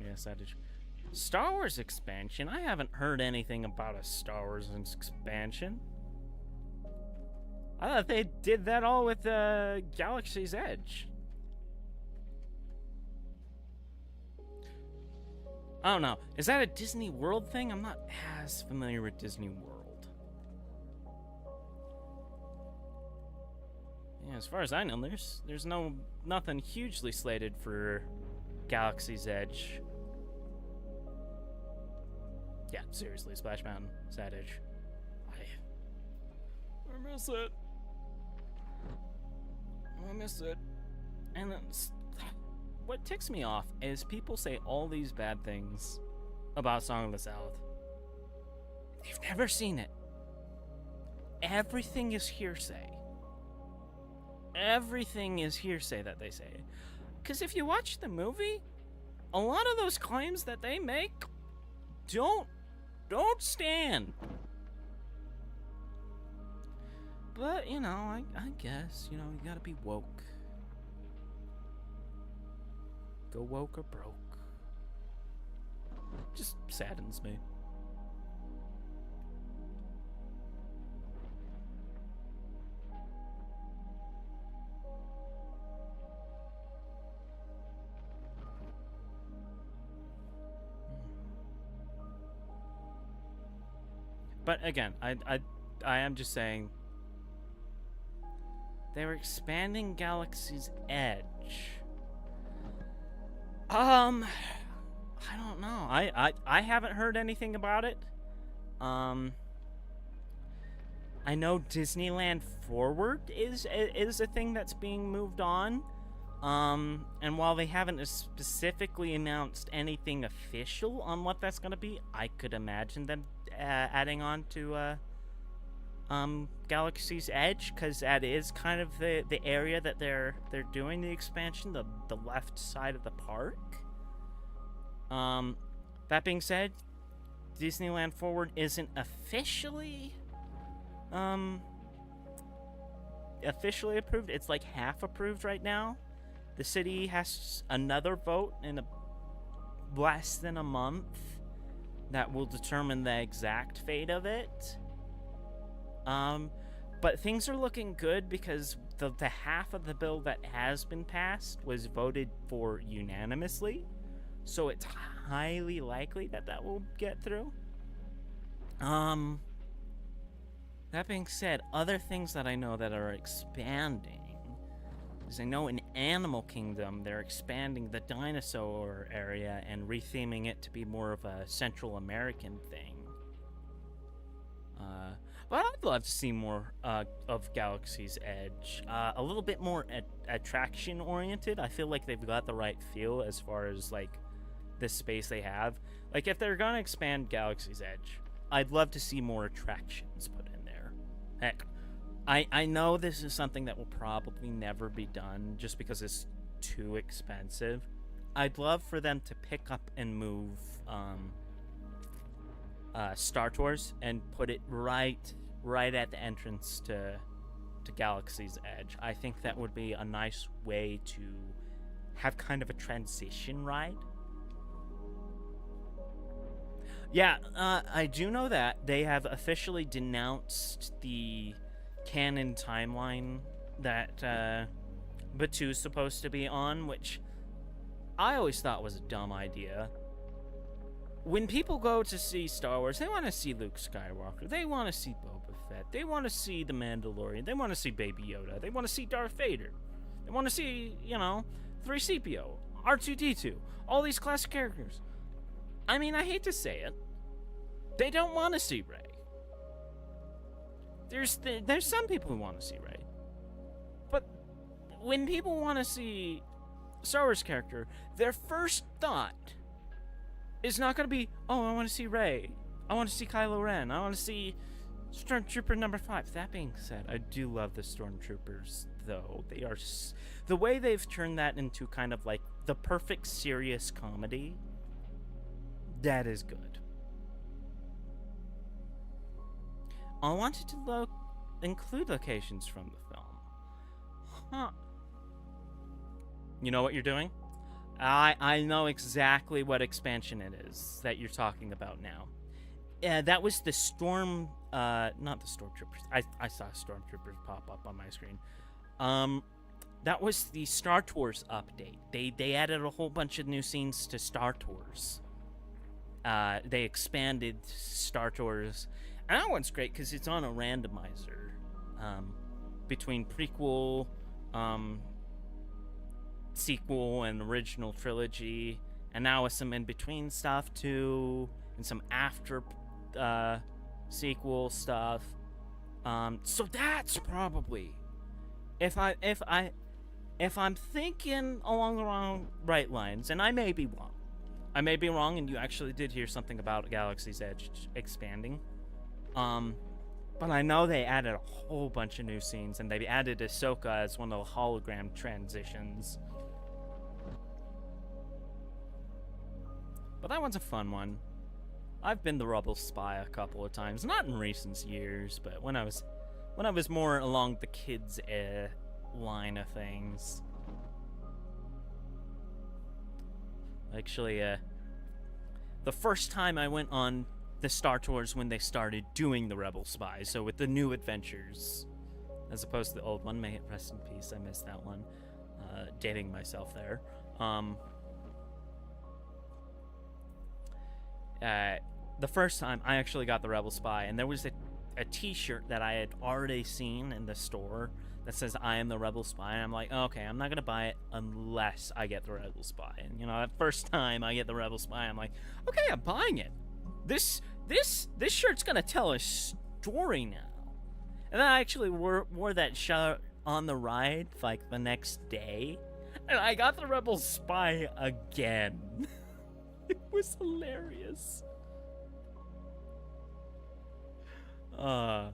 Yes, that is... Star Wars expansion? I haven't heard anything about a Star Wars expansion. I thought they did that all with Galaxy's Edge. I don't know. Is that a Disney World thing? I'm not as familiar with Disney World. Yeah, as far as I know, there's nothing hugely slated for Galaxy's Edge. Yeah, seriously, Splash Mountain, Sad Edge. I miss it. I miss it. And what ticks me off is people say all these bad things about Song of the South. They've never seen it. Everything is hearsay. Everything is hearsay that they say. Because if you watch the movie, a lot of those claims that they make don't stand. But, you know, I guess, you know, you gotta be woke. Go woke or broke. Just saddens me. But again, I am just saying they were expanding Galaxy's Edge. I don't know. I haven't heard anything about it. I know Disneyland Forward is a thing that's being moved on. And while they haven't specifically announced anything official on what that's going to be, I could imagine them adding on to Galaxy's Edge, because that is kind of the area that they're doing the expansion, the left side of the park. That being said, Disneyland Forward isn't officially approved. It's like half approved right now. The city has another vote in less than a month that will determine the exact fate of it. But things are looking good because the half of the bill that has been passed was voted for unanimously. So it's highly likely that that will get through. That being said, other things that I know that are expanding is I know in Animal Kingdom they're expanding the dinosaur area and retheming it to be more of a Central American thing. But I'd love to see more of Galaxy's Edge. A little bit more attraction oriented. I feel like they've got the right feel as far as like the space they have. Like if they're gonna expand Galaxy's Edge, I'd love to see more attractions put in there. Heck, I know this is something that will probably never be done just because it's too expensive. I'd love for them to pick up and move Star Tours and put it right at the entrance to Galaxy's Edge. I think that would be a nice way to have kind of a transition ride. Yeah, I do know that they have officially denounced the canon timeline that Batu's supposed to be on, which I always thought was a dumb idea. When people go to see Star Wars, they want to see Luke Skywalker, they want to see Boba Fett, they want to see The Mandalorian, they want to see Baby Yoda, they want to see Darth Vader, they want to see, 3CPO, R2-D2, all these classic characters. I mean, I hate to say it, they don't want to see Rey. There's some people who want to see Rey, but when people want to see Star Wars character, their first thought is not going to be, oh, I want to see Rey, I want to see Kylo Ren, I want to see Stormtrooper number 5. That being said, I do love the Stormtroopers, though. They are the way they've turned that into kind of like the perfect serious comedy. That is good. I wanted to include locations from the film. Huh. You know what you're doing? I know exactly what expansion it is that you're talking about now. That was the not the Stormtroopers. I saw Stormtroopers pop up on my screen. That was the Star Tours update. They added a whole bunch of new scenes to Star Tours. They expanded Star Tours, and that one's great because it's on a randomizer between prequel, sequel, and original trilogy, and now with some in-between stuff too, and some after sequel stuff. So that's probably, if I'm thinking along the right lines, and I may be wrong, and you actually did hear something about Galaxy's Edge expanding. But I know they added a whole bunch of new scenes, and they added Ahsoka as one of the hologram transitions. But that one's a fun one. I've been the Rebel Spy a couple of times, not in recent years, but when I was more along the kids' line of things. Actually, the first time I went on the Star Tours when they started doing the Rebel Spy, so with the new adventures, as opposed to the old one. May it rest in peace. I missed that one. Dating myself there. The first time I actually got the Rebel Spy, and there was a t-shirt that I had already seen in the store that says I am the Rebel Spy, and I'm like, okay, I'm not gonna buy it unless I get the Rebel Spy. And that first time I get the Rebel Spy, I'm like, okay, I'm buying it. This shirt's gonna tell a story now. And then I actually wore that shirt on the ride like the next day, and I got the Rebel Spy again. It was hilarious. But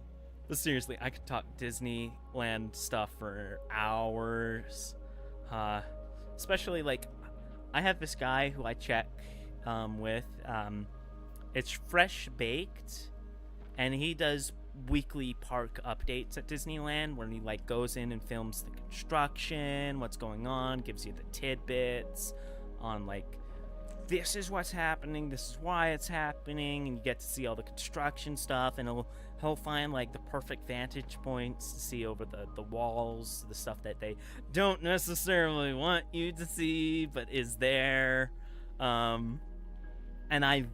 seriously, I could talk Disneyland stuff for hours. Especially, like, I have this guy who I check with. It's Fresh Baked, and he does weekly park updates at Disneyland where he like goes in and films the construction, what's going on, gives you the tidbits on like this is what's happening, this is why it's happening, and you get to see all the construction stuff, and he'll find like the perfect vantage points to see over the walls, the stuff that they don't necessarily want you to see but is there. And I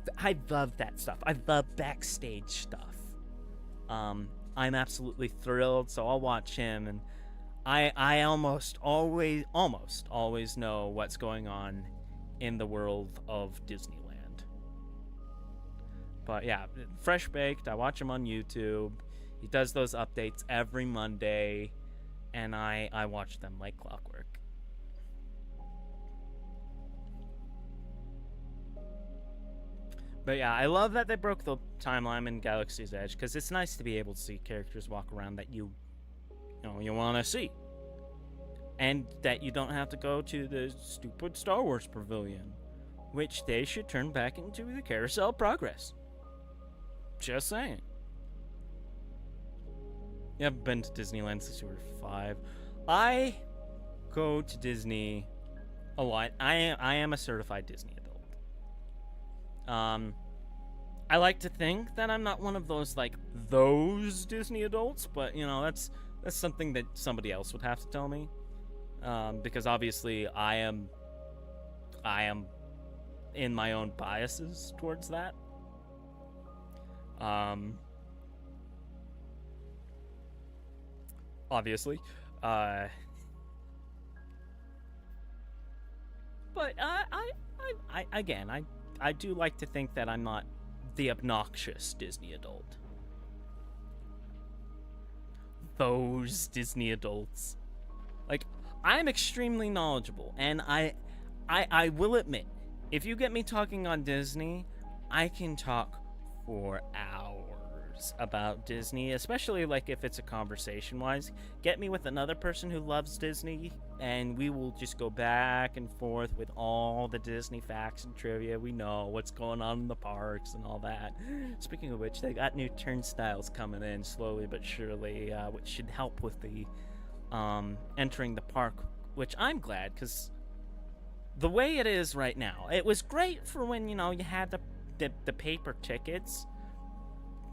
love that stuff. I love backstage stuff. I'm absolutely thrilled, so I'll watch him, and I almost always know what's going on in the world of Disneyland. But yeah, Fresh Baked, I watch him on YouTube. He does those updates every Monday, and I watch them like clockwork. But yeah, I love that they broke the timeline in Galaxy's Edge, because it's nice to be able to see characters walk around that you want to see. And that you don't have to go to the stupid Star Wars Pavilion, which they should turn back into the Carousel Progress. Just saying. You haven't been to Disneyland since you were 5. I go to Disney a lot. I am a certified Disney adult. I like to think that I'm not one of those Disney adults, but that's something that somebody else would have to tell me. Because obviously I am in my own biases towards that. Obviously. But I do like to think that I'm not the obnoxious Disney adult. Those Disney adults. I'm extremely knowledgeable, and I will admit, if you get me talking on Disney, I can talk for hours about Disney, especially if it's a conversation-wise. Get me with another person who loves Disney, and we will just go back and forth with all the Disney facts and trivia. We know what's going on in the parks and all that. Speaking of which, they got new turnstiles coming in slowly but surely, which should help with the entering the park, which I'm glad, because the way it is right now, it was great for when you had the paper tickets,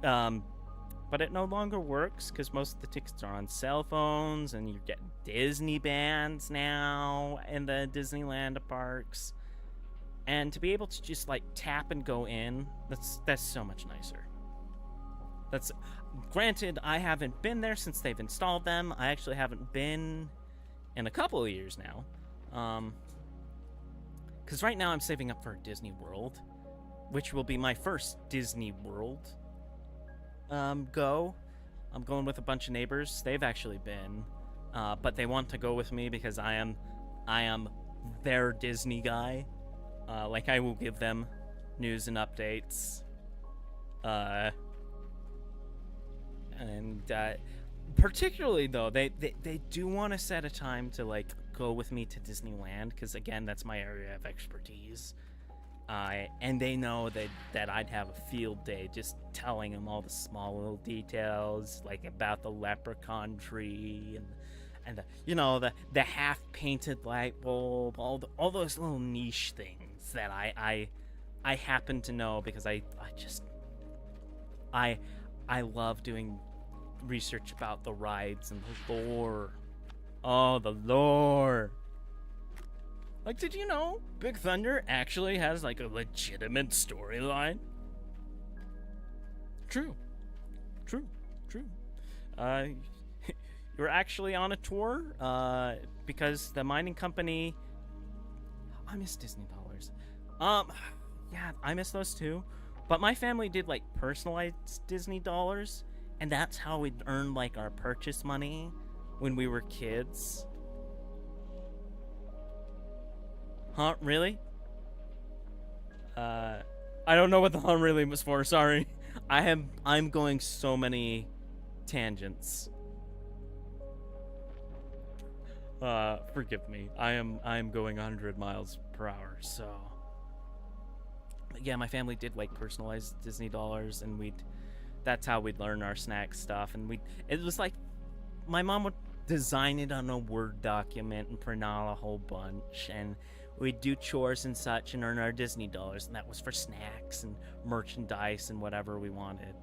but it no longer works because most of the tickets are on cell phones, and you're getting Disney bands now in the Disneyland parks, and to be able to just tap and go in, that's so much nicer. That's granted, I haven't been there since they've installed them. I actually haven't been in a couple of years now. Because right now I'm saving up for Disney World, which will be my first Disney World go. I'm going with a bunch of neighbors. They've actually been, but they want to go with me because I am their Disney guy. I will give them news and updates. And particularly though, they do want to set a time to go with me to Disneyland, because again, that's my area of expertise. And they know that I'd have a field day just telling them all the small little details, about the leprechaun tree and the half painted light bulb, all those little niche things that I happen to know because I love doing research about the rides and the lore. Oh, the lore. Did you know Big Thunder actually has a legitimate storyline? True. You're actually on a tour because the mining company. I miss Disney dollars. Yeah, I miss those too. But my family did personalized Disney dollars, and that's how we'd earn our purchase money when we were kids. Huh? Really? I don't know what the huh really was for. Sorry. I'm going so many tangents. Forgive me. I'm going 100 miles per hour, so. But yeah, my family did personalized Disney dollars, and we'd that's how we'd learn our snack stuff. And it was like my mom would design it on a Word document and print out a whole bunch, and we'd do chores and such and earn our Disney dollars, and that was for snacks and merchandise and whatever we wanted.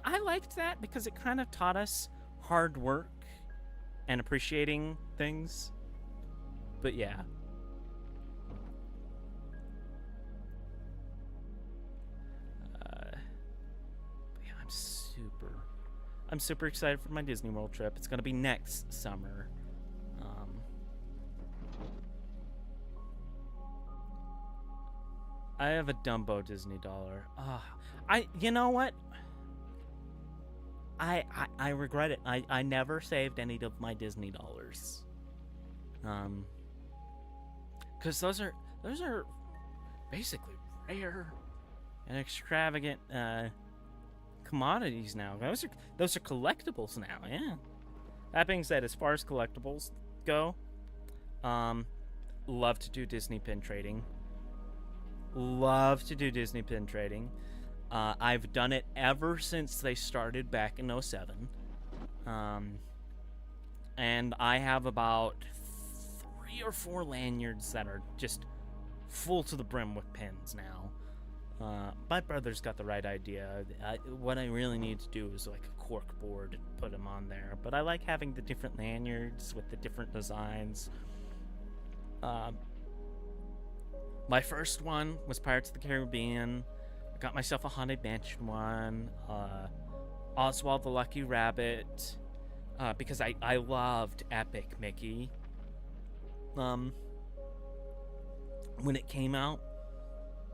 I liked that because it kind of taught us hard work and appreciating things. But yeah. Yeah, I'm super excited for my Disney World trip. It's gonna be next summer. I have a Dumbo Disney dollar. You know what? I regret it. I never saved any of my Disney dollars. Because those are basically rare and extravagant commodities now. Those are collectibles now. Yeah. That being said, as far as collectibles go, love to do Disney pin trading. I've done it ever since they started back in 07. And I have about 3 or 4 lanyards that are just full to the brim with pins now. My brother's got the right idea. What I really need to do is like a cork board and put them on there. But I like having the different lanyards with the different designs. My first one was Pirates of the Caribbean. I got myself a Haunted Mansion one. Oswald the Lucky Rabbit. Because I loved Epic Mickey. When it came out.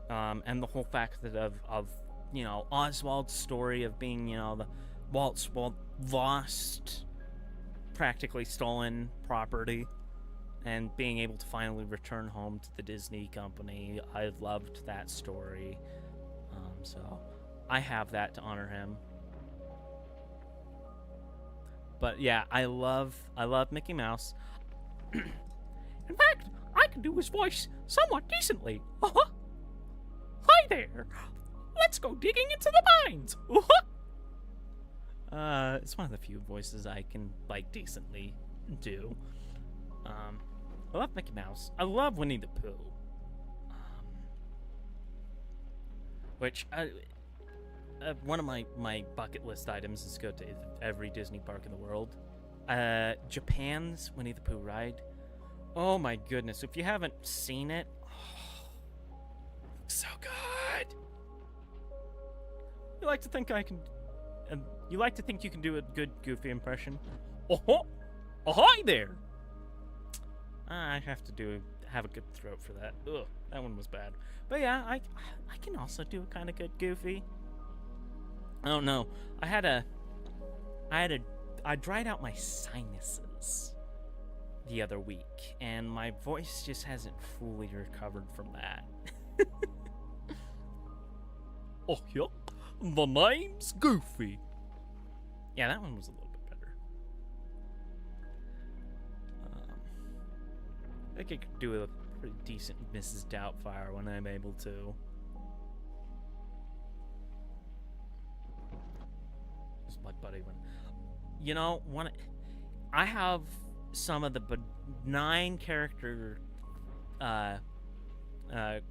And the whole fact that of Oswald's story of being, the Walt's lost, practically stolen property, and being able to finally return home to the Disney company. I loved that story. So I have that to honor him. But yeah, I love Mickey Mouse. In fact, I can do his voice somewhat decently. Hi there. Let's go digging into the mines. It's one of the few voices I can decently do. I love Mickey Mouse. I love Winnie the Pooh. Which one of my bucket list items is to go to every Disney park in the world. Japan's Winnie the Pooh ride. Oh my goodness! If you haven't seen it, so good. You like to think you can do a good Goofy impression? Oh, hi there. I have to have a good throat for that. Ugh, that one was bad. But yeah, I can also do a kind of good Goofy. I don't know. I dried out my sinuses the other week, and my voice just hasn't fully recovered from that. Oh yeah, the name's Goofy. Yeah, that one was a little bit better. I think I could do a pretty decent Mrs. Doubtfire when I'm able to. This is my buddy when... I have some of the benign character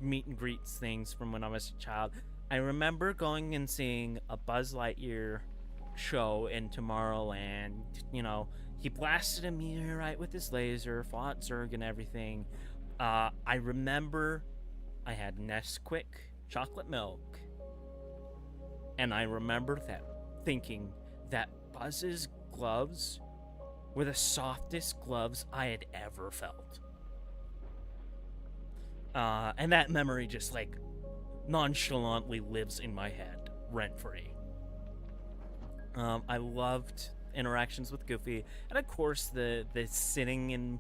meet and greets things from when I was a child. I remember going and seeing a Buzz Lightyear show in Tomorrowland. He blasted a meteorite with his laser, fought Zurg and everything. I remember I had Nesquik chocolate milk. And I remember thinking that Buzz's gloves were the softest gloves I had ever felt. And that memory just nonchalantly lives in my head, rent-free. I loved interactions with Goofy, and of course the standing in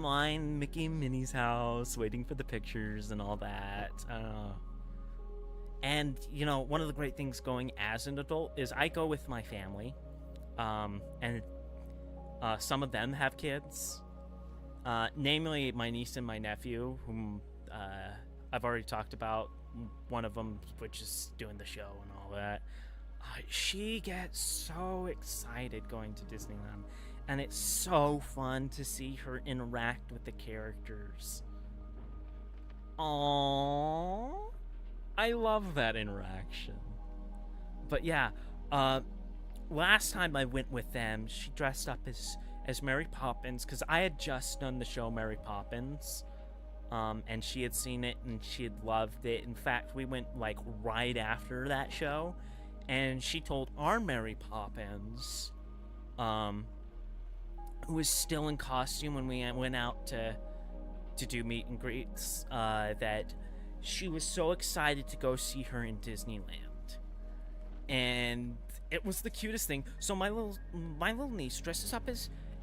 line Mickey and Minnie's house, waiting for the pictures and all that. And one of the great things going as an adult is I go with my family, and some of them have kids, namely my niece and my nephew, whom I've already talked about one of them, which is doing the show and all that. She gets so excited going to Disneyland, and it's so fun to see her interact with the characters. Aww, I love that interaction. But yeah, last time I went with them, she dressed up as Mary Poppins, because I had just done the show Mary Poppins, and she had seen it and she had loved it. In fact, we went like right after that show, and she told our Mary Poppins, who was still in costume when we went out to do meet and greets, that she was so excited to go see her in Disneyland. And it was the cutest thing. So my little niece dresses up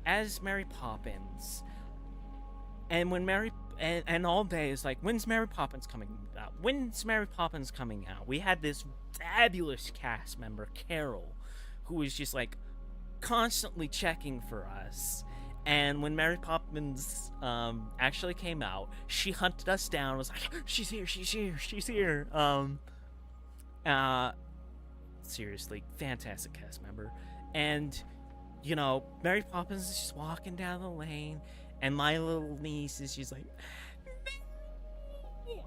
as Mary Poppins, and when and all day is like, when's Mary Poppins coming out? When's Mary Poppins coming out? We had this fabulous cast member, Carol, who was just like constantly checking for us. And when Mary Poppins actually came out, she hunted us down. Was like, she's here, she's here, she's here. Seriously, fantastic cast member. And you know, Mary Poppins is just walking down the lane, and my little niece is just like,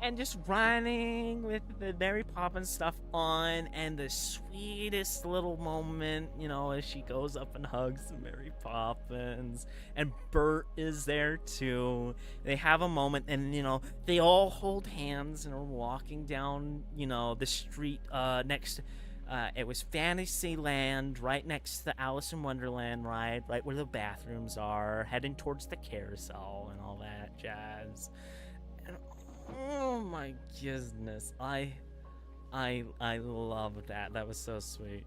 and just running with the Mary Poppins stuff on, and the sweetest little moment, you know, as she goes up and hugs the Mary Poppins, and Bert is there too. They have a moment, and you know, they all hold hands and are walking down, you know, the street next to, it was Fantasyland, right next to the Alice in Wonderland ride, right where the bathrooms are, heading towards the carousel and all that jazz. And oh my goodness, I love that. That was so sweet.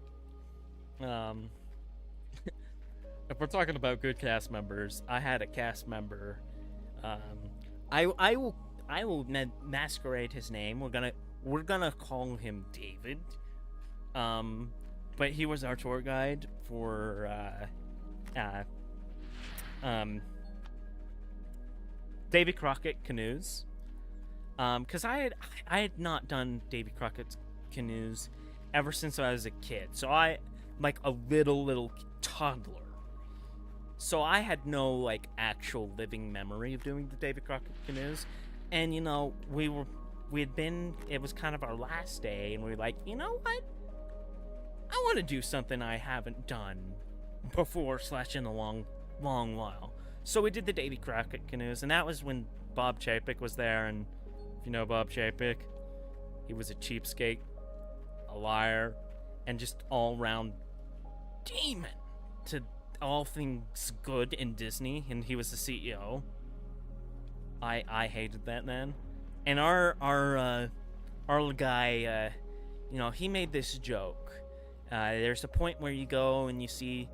If we're talking about good cast members, I had a cast member. I will masquerade his name. We're gonna call him David. But he was our tour guide for Davy Crockett Canoes. Because I had not done Davy Crockett's Canoes ever since I was a kid. So I, like a little toddler. So I had no like actual living memory of doing the Davy Crockett Canoes. And you know, it was kind of our last day, and we were like, you know what? I want to do something I haven't done before / in a long while. So we did the Davy Crockett Canoes, and that was when Bob Chapek was there. And if you know Bob Chapek, he was a cheapskate, a liar, and just all-round demon to all things good in Disney, and he was the CEO. I hated that man. And our guy, you know, he made this joke. There's a point where you go and you see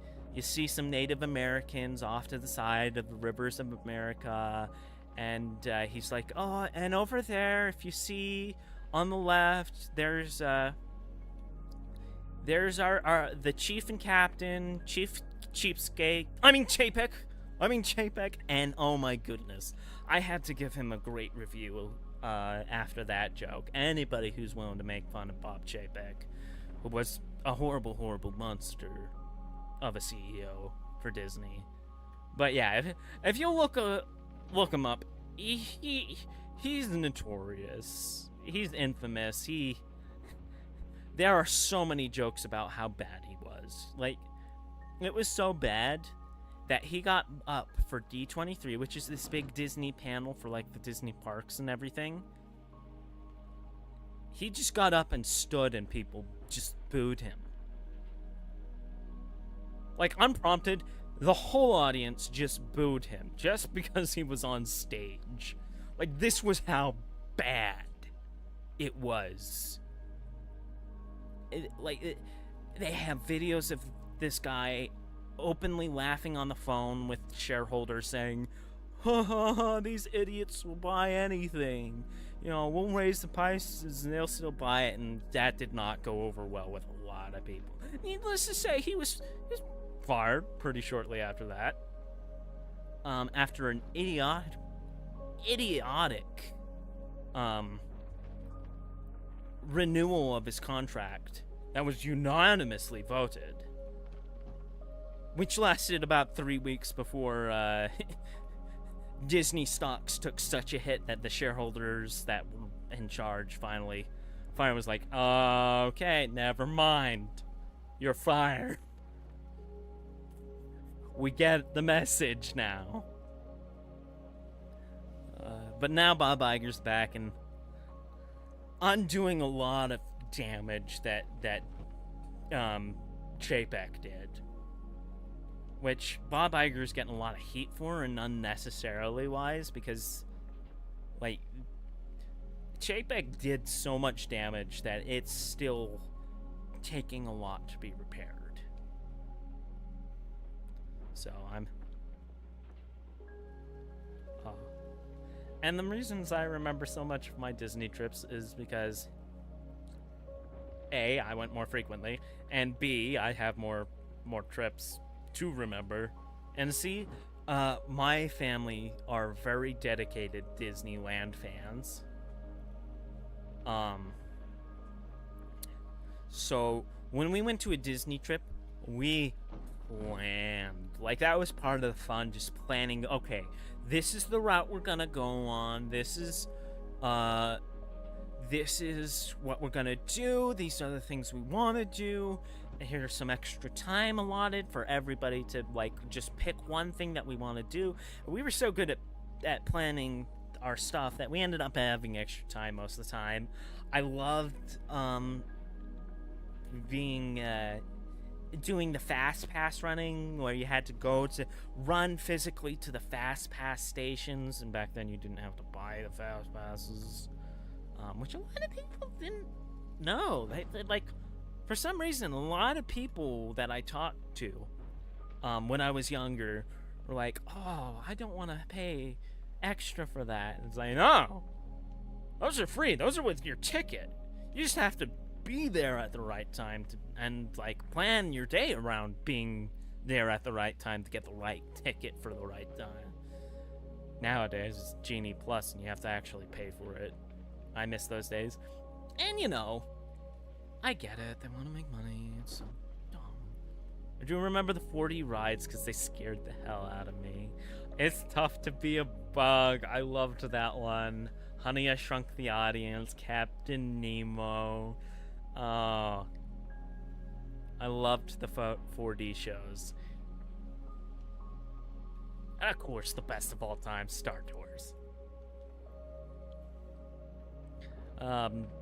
some Native Americans off to the side of the rivers of America, and he's like, oh, and over there, if you see on the left, there's the chief and captain, Chapek, and oh my goodness, I had to give him a great review after that joke. Anybody who's willing to make fun of Bob Chapek, who was a horrible monster of a CEO for Disney. But yeah, if you look him up, he's notorious. He's infamous. There are so many jokes about how bad he was. Like, it was so bad that he got up for D23, which is this big Disney panel for like the Disney parks and everything. He just got up and stood, and people just booed him. Like, unprompted, the whole audience just booed him just because he was on stage. Like, this was how bad it was. They have videos of this guy openly laughing on the phone with shareholders saying, ha ha ha, these idiots will buy anything. You know, we'll raise the prices and they'll still buy it. And that did not go over well with a lot of people. Needless to say, he was fired pretty shortly after that. After an idiotic renewal of his contract that was unanimously voted, which lasted about 3 weeks before Disney stocks took such a hit that the shareholders that were in charge finally was like, okay, never mind, you're fired. We get the message now. But now Bob Iger's back and undoing a lot of damage that Chapek did, which Bob Iger's getting a lot of heat for, and unnecessarily wise, because like Chapek did so much damage that it's still taking a lot to be repaired. So and the reasons I remember so much of my Disney trips is because A, I went more frequently, and B, I have more trips to remember, and C, my family are very dedicated Disneyland fans. So when we went to a Disney trip, we planned. Like, that was part of the fun, just planning, okay, this is the route we're gonna go on, this is what we're gonna do, these are the things we want to do, and here's some extra time allotted for everybody to, like, just pick one thing that we want to do. We were so good at planning our stuff that we ended up having extra time most of the time. I loved doing the fast pass running, where you had to go to run physically to the fast pass stations, and back then you didn't have to buy the fast passes, which a lot of people didn't know. They like, for some reason, a lot of people that I talked to when I was younger were like, oh, I don't want to pay extra for that. And it's like, no, those are free, those are with your ticket. You just have to be there at the right time and like plan your day around being there at the right time to get the right ticket for the right time. Nowadays it's Genie Plus and you have to actually pay for it. I miss those days. And you know, I get it, they want to make money, it's so dumb. I do remember the 4D rides because they scared the hell out of me. It's Tough to Be a Bug, I loved that one. Honey, I Shrunk the Audience, Captain Nemo. Oh, I loved the 4D shows. And of course, the best of all time, Star Tours.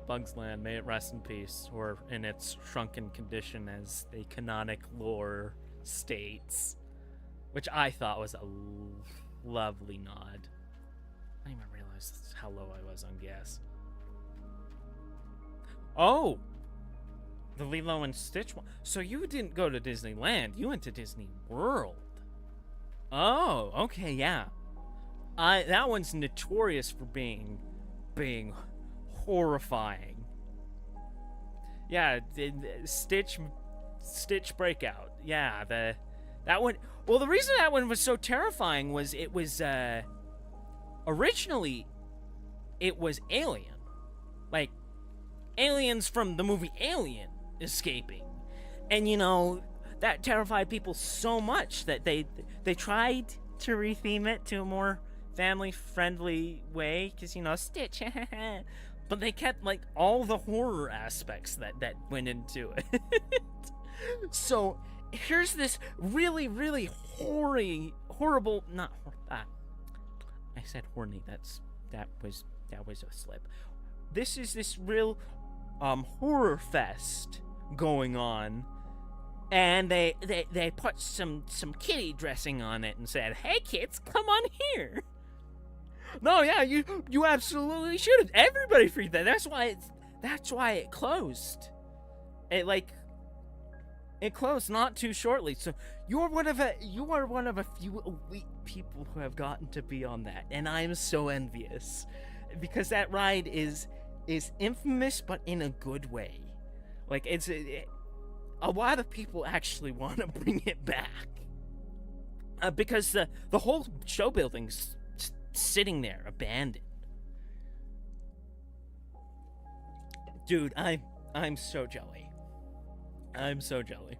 Bugs Land, may it rest in peace, or in its shrunken condition as the canonic lore states, which I thought was a lovely nod. I didn't even realize how low I was on gas. Oh! The Lilo and Stitch one. So you didn't go to Disneyland, you went to Disney World. Oh, okay, yeah. That one's notorious for being horrifying. Yeah, Stitch Breakout. Yeah, that one. Well, the reason that one was so terrifying was it was originally it was Alien, like aliens from the movie Alien escaping, and you know that terrified people so much that they tried to retheme it to a more family-friendly way, because you know Stitch, but they kept like all the horror aspects that went into it. So here's this really horrible, not I said horny, that was a slip. This is this real horror fest going on, and they put some kitty dressing on it and said, hey kids, come on here. No, yeah, you absolutely should have. Everybody freaked out. That's why it closed. It closed not too shortly. So you are one of a few elite people who have gotten to be on that, and I am so envious, because that ride is infamous, but in a good way. Like, a lot of people actually want to bring it back, because the whole show building's sitting there abandoned. Dude, I'm so jelly. I'm so jelly.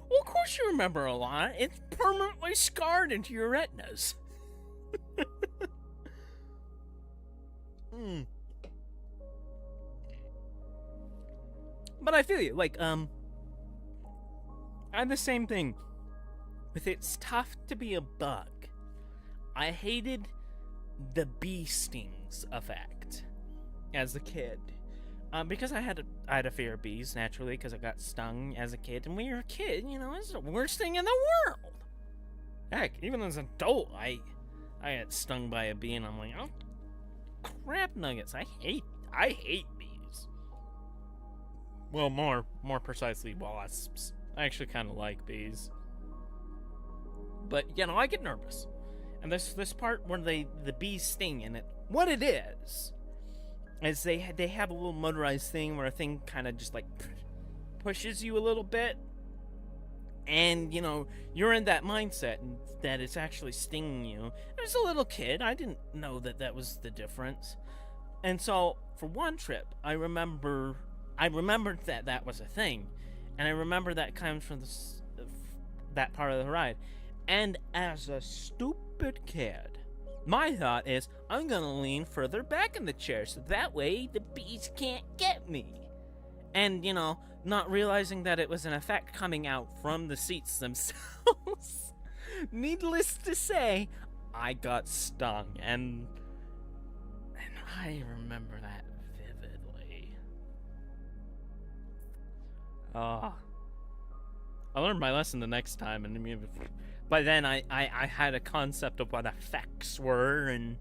Well, of course you remember a lot. It's permanently scarred into your retinas. But I feel you. Like, I had the same thing with It's Tough to Be a Bug. I hated the bee stings effect as a kid. Because I had a fear of bees, naturally, because I got stung as a kid. And when you're a kid, you know, it's the worst thing in the world. Heck, even as an adult, I got stung by a bee, and I'm like, oh, crap nuggets. I hate bees. Well, more precisely, wasps. I actually kind of like bees. But, you know, I get nervous. And this part where the bees sting, and what it is they have a little motorized thing where a thing kind of just like pushes you a little bit, and you know you're in that mindset that it's actually stinging you. As a little kid, I didn't know that was the difference, and so for one trip, I remembered that was a thing, and I remember that comes from that part of the ride, and as a stupid kid, my thought is, I'm gonna lean further back in the chair so that way the bees can't get me. And, you know, not realizing that it was an effect coming out from the seats themselves. Needless to say, I got stung, and I remember that vividly. I learned my lesson the next time, and by then, I had a concept of what effects were and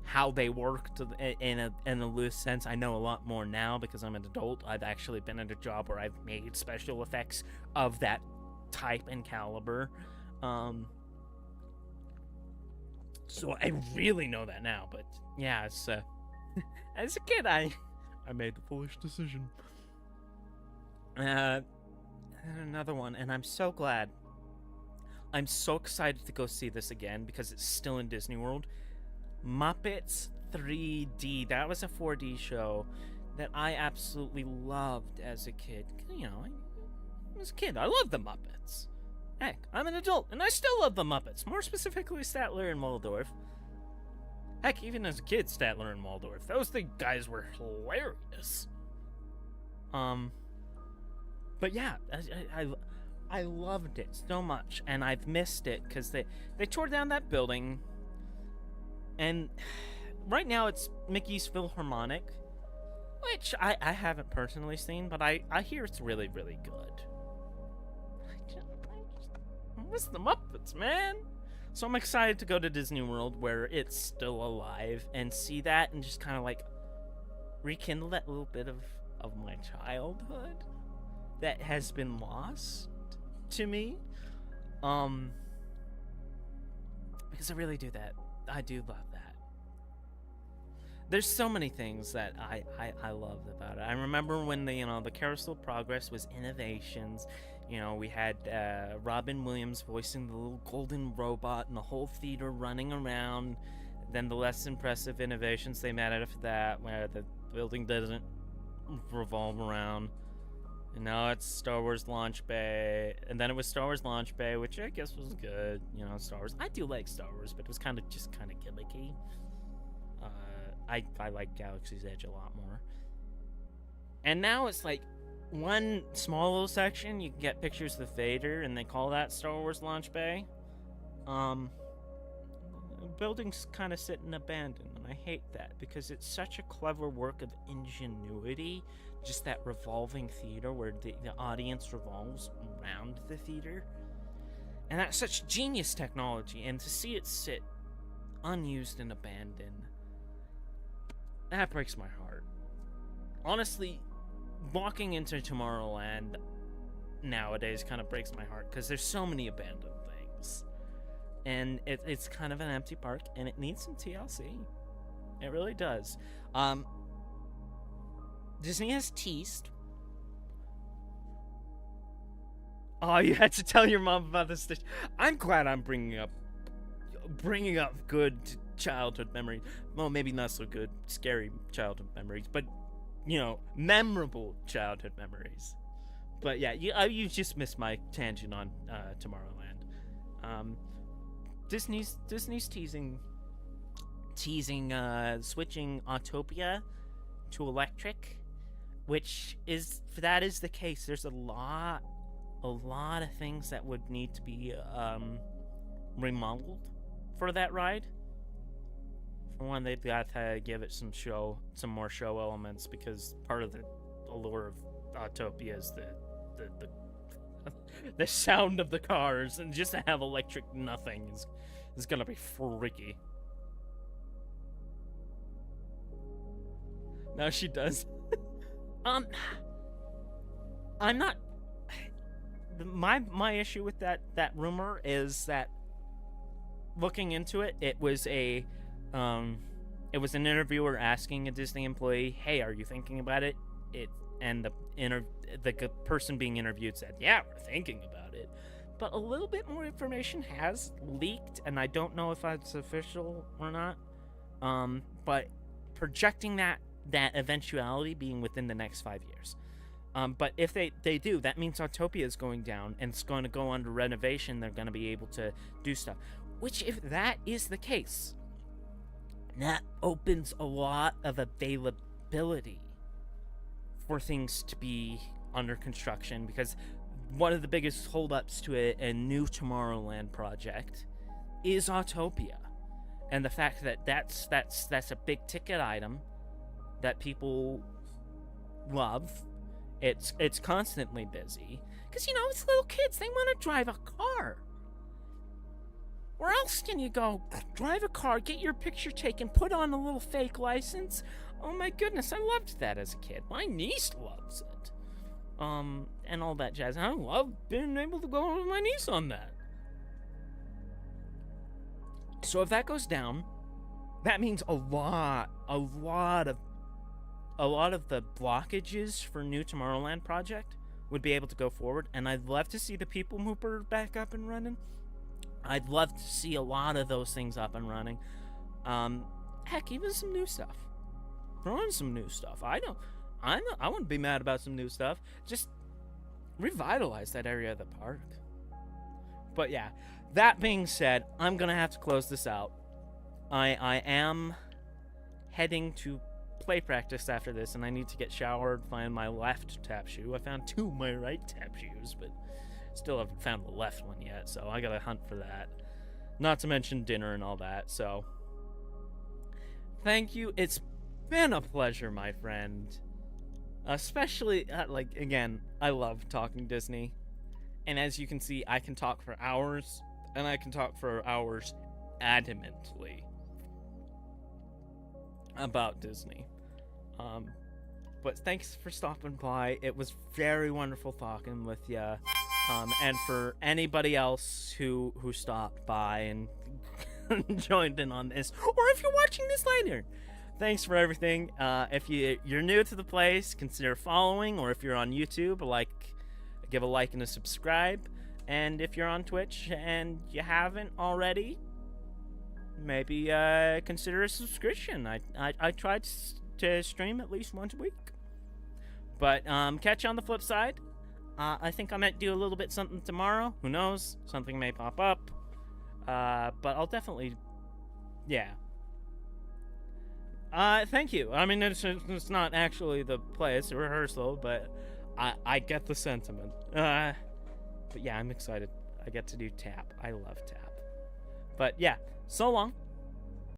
how they worked in a loose sense. I know a lot more now because I'm an adult. I've actually been at a job where I've made special effects of that type and caliber. So I really know that now. But yeah, as a kid, I made the foolish decision. Another one, and I'm so glad. I'm so excited to go see this again because it's still in Disney World. Muppets 3D. That was a 4D show that I absolutely loved as a kid. You know, as a kid, I loved the Muppets. Heck, I'm an adult, and I still love the Muppets. More specifically, Statler and Waldorf. Heck, even as a kid, Statler and Waldorf. Those guys were hilarious. But yeah, I loved it so much, and I've missed it because they tore down that building, and right now it's Mickey's Philharmonic, which I haven't personally seen, but I hear it's really, really good. I miss the Muppets, man. So I'm excited to go to Disney World where it's still alive and see that and just kind of like rekindle that little bit of my childhood that has been lost to me, because I really do that. I do love that. There's so many things that I loved about it. I remember when the Carousel of Progress was innovations. You know, we had Robin Williams voicing the little golden robot and the whole theater running around. Then the less impressive innovations they made out of that, where the building doesn't revolve around. And now it's Star Wars Launch Bay, and then it was Star Wars Launch Bay, which I guess was good. You know, Star Wars. I do like Star Wars, but it was kind of gimmicky. I like Galaxy's Edge a lot more. And now it's like one small little section. You can get pictures of Vader, and they call that Star Wars Launch Bay. Buildings kind of sitting abandoned, and I hate that because it's such a clever work of ingenuity. Just that revolving theater where the audience revolves around the theater. And that's such genius technology. And to see it sit unused and abandoned, that breaks my heart. Honestly, walking into Tomorrowland nowadays kind of breaks my heart because there's so many abandoned things. And it's kind of an empty park, and it needs some TLC. It really does. Disney has teased. Oh, you had to tell your mom about this. I'm glad I'm bringing up good childhood memories. Well, maybe not so good, scary childhood memories, but, memorable childhood memories. But yeah, you just missed my tangent on Tomorrowland. Disney's teasing switching Autopia to electric, which is, if that is the case, there's a lot of things that would need to be remodeled for that ride. For one, they've got to give it some more show elements, because part of the allure of Autopia is the sound of the cars, and just to have electric nothing is gonna be freaky. Now she does. I'm not. My issue with that rumor is that, looking into it, it was an interviewer asking a Disney employee, "Hey, are you thinking about it?" And the person being interviewed said, "Yeah, we're thinking about it." But a little bit more information has leaked, and I don't know if that's official or not. But projecting that eventuality being within the next 5 years. But if they do, that means Autopia is going down, and it's going to go under renovation. They're going to be able to do stuff. Which, if that is the case, that opens a lot of availability for things to be under construction, because one of the biggest holdups to a new Tomorrowland project is Autopia. And the fact that that's a big ticket item that people love. It's constantly busy, because it's little kids, they want to drive a car. Where else can you go? Drive a car, get your picture taken, put on a little fake license. Oh my goodness, I loved that as a kid. My niece loves it. And all that jazz. I love being able to go with my niece on that. So if that goes down, that means a lot of the blockages for new Tomorrowland project would be able to go forward, and I'd love to see the People Mooper back up and running. I'd love to see a lot of those things up and running. Heck, even some new stuff. Throw in some new stuff. I wouldn't be mad about some new stuff. Just revitalize that area of the park. But yeah, that being said, I'm gonna have to close this out. I am heading to play practice after this, and I need to get showered, find my left tap shoe. I found 2 of my right tap shoes, but still haven't found the left one yet, so I gotta hunt for that. Not to mention dinner and all that, so thank you. It's been a pleasure, my friend. Especially, again, I love talking Disney. And as you can see, I can talk for hours, and I can talk for hours adamantly about Disney. But thanks for stopping by. It was very wonderful talking with you. And for anybody else who stopped by and joined in on this, or if you're watching this later, thanks for everything. If you're new to the place, consider following, or if you're on YouTube, give a like and a subscribe. And if you're on Twitch and you haven't already, maybe consider a subscription. I tried to stream at least once a week. But catch you on the flip side. I think I might do a little bit something tomorrow. Who knows? Something may pop up. But I'll definitely... Yeah. Thank you. I mean, it's not actually the play. It's a rehearsal, but I get the sentiment. But yeah, I'm excited. I get to do tap. I love tap. But yeah, so long.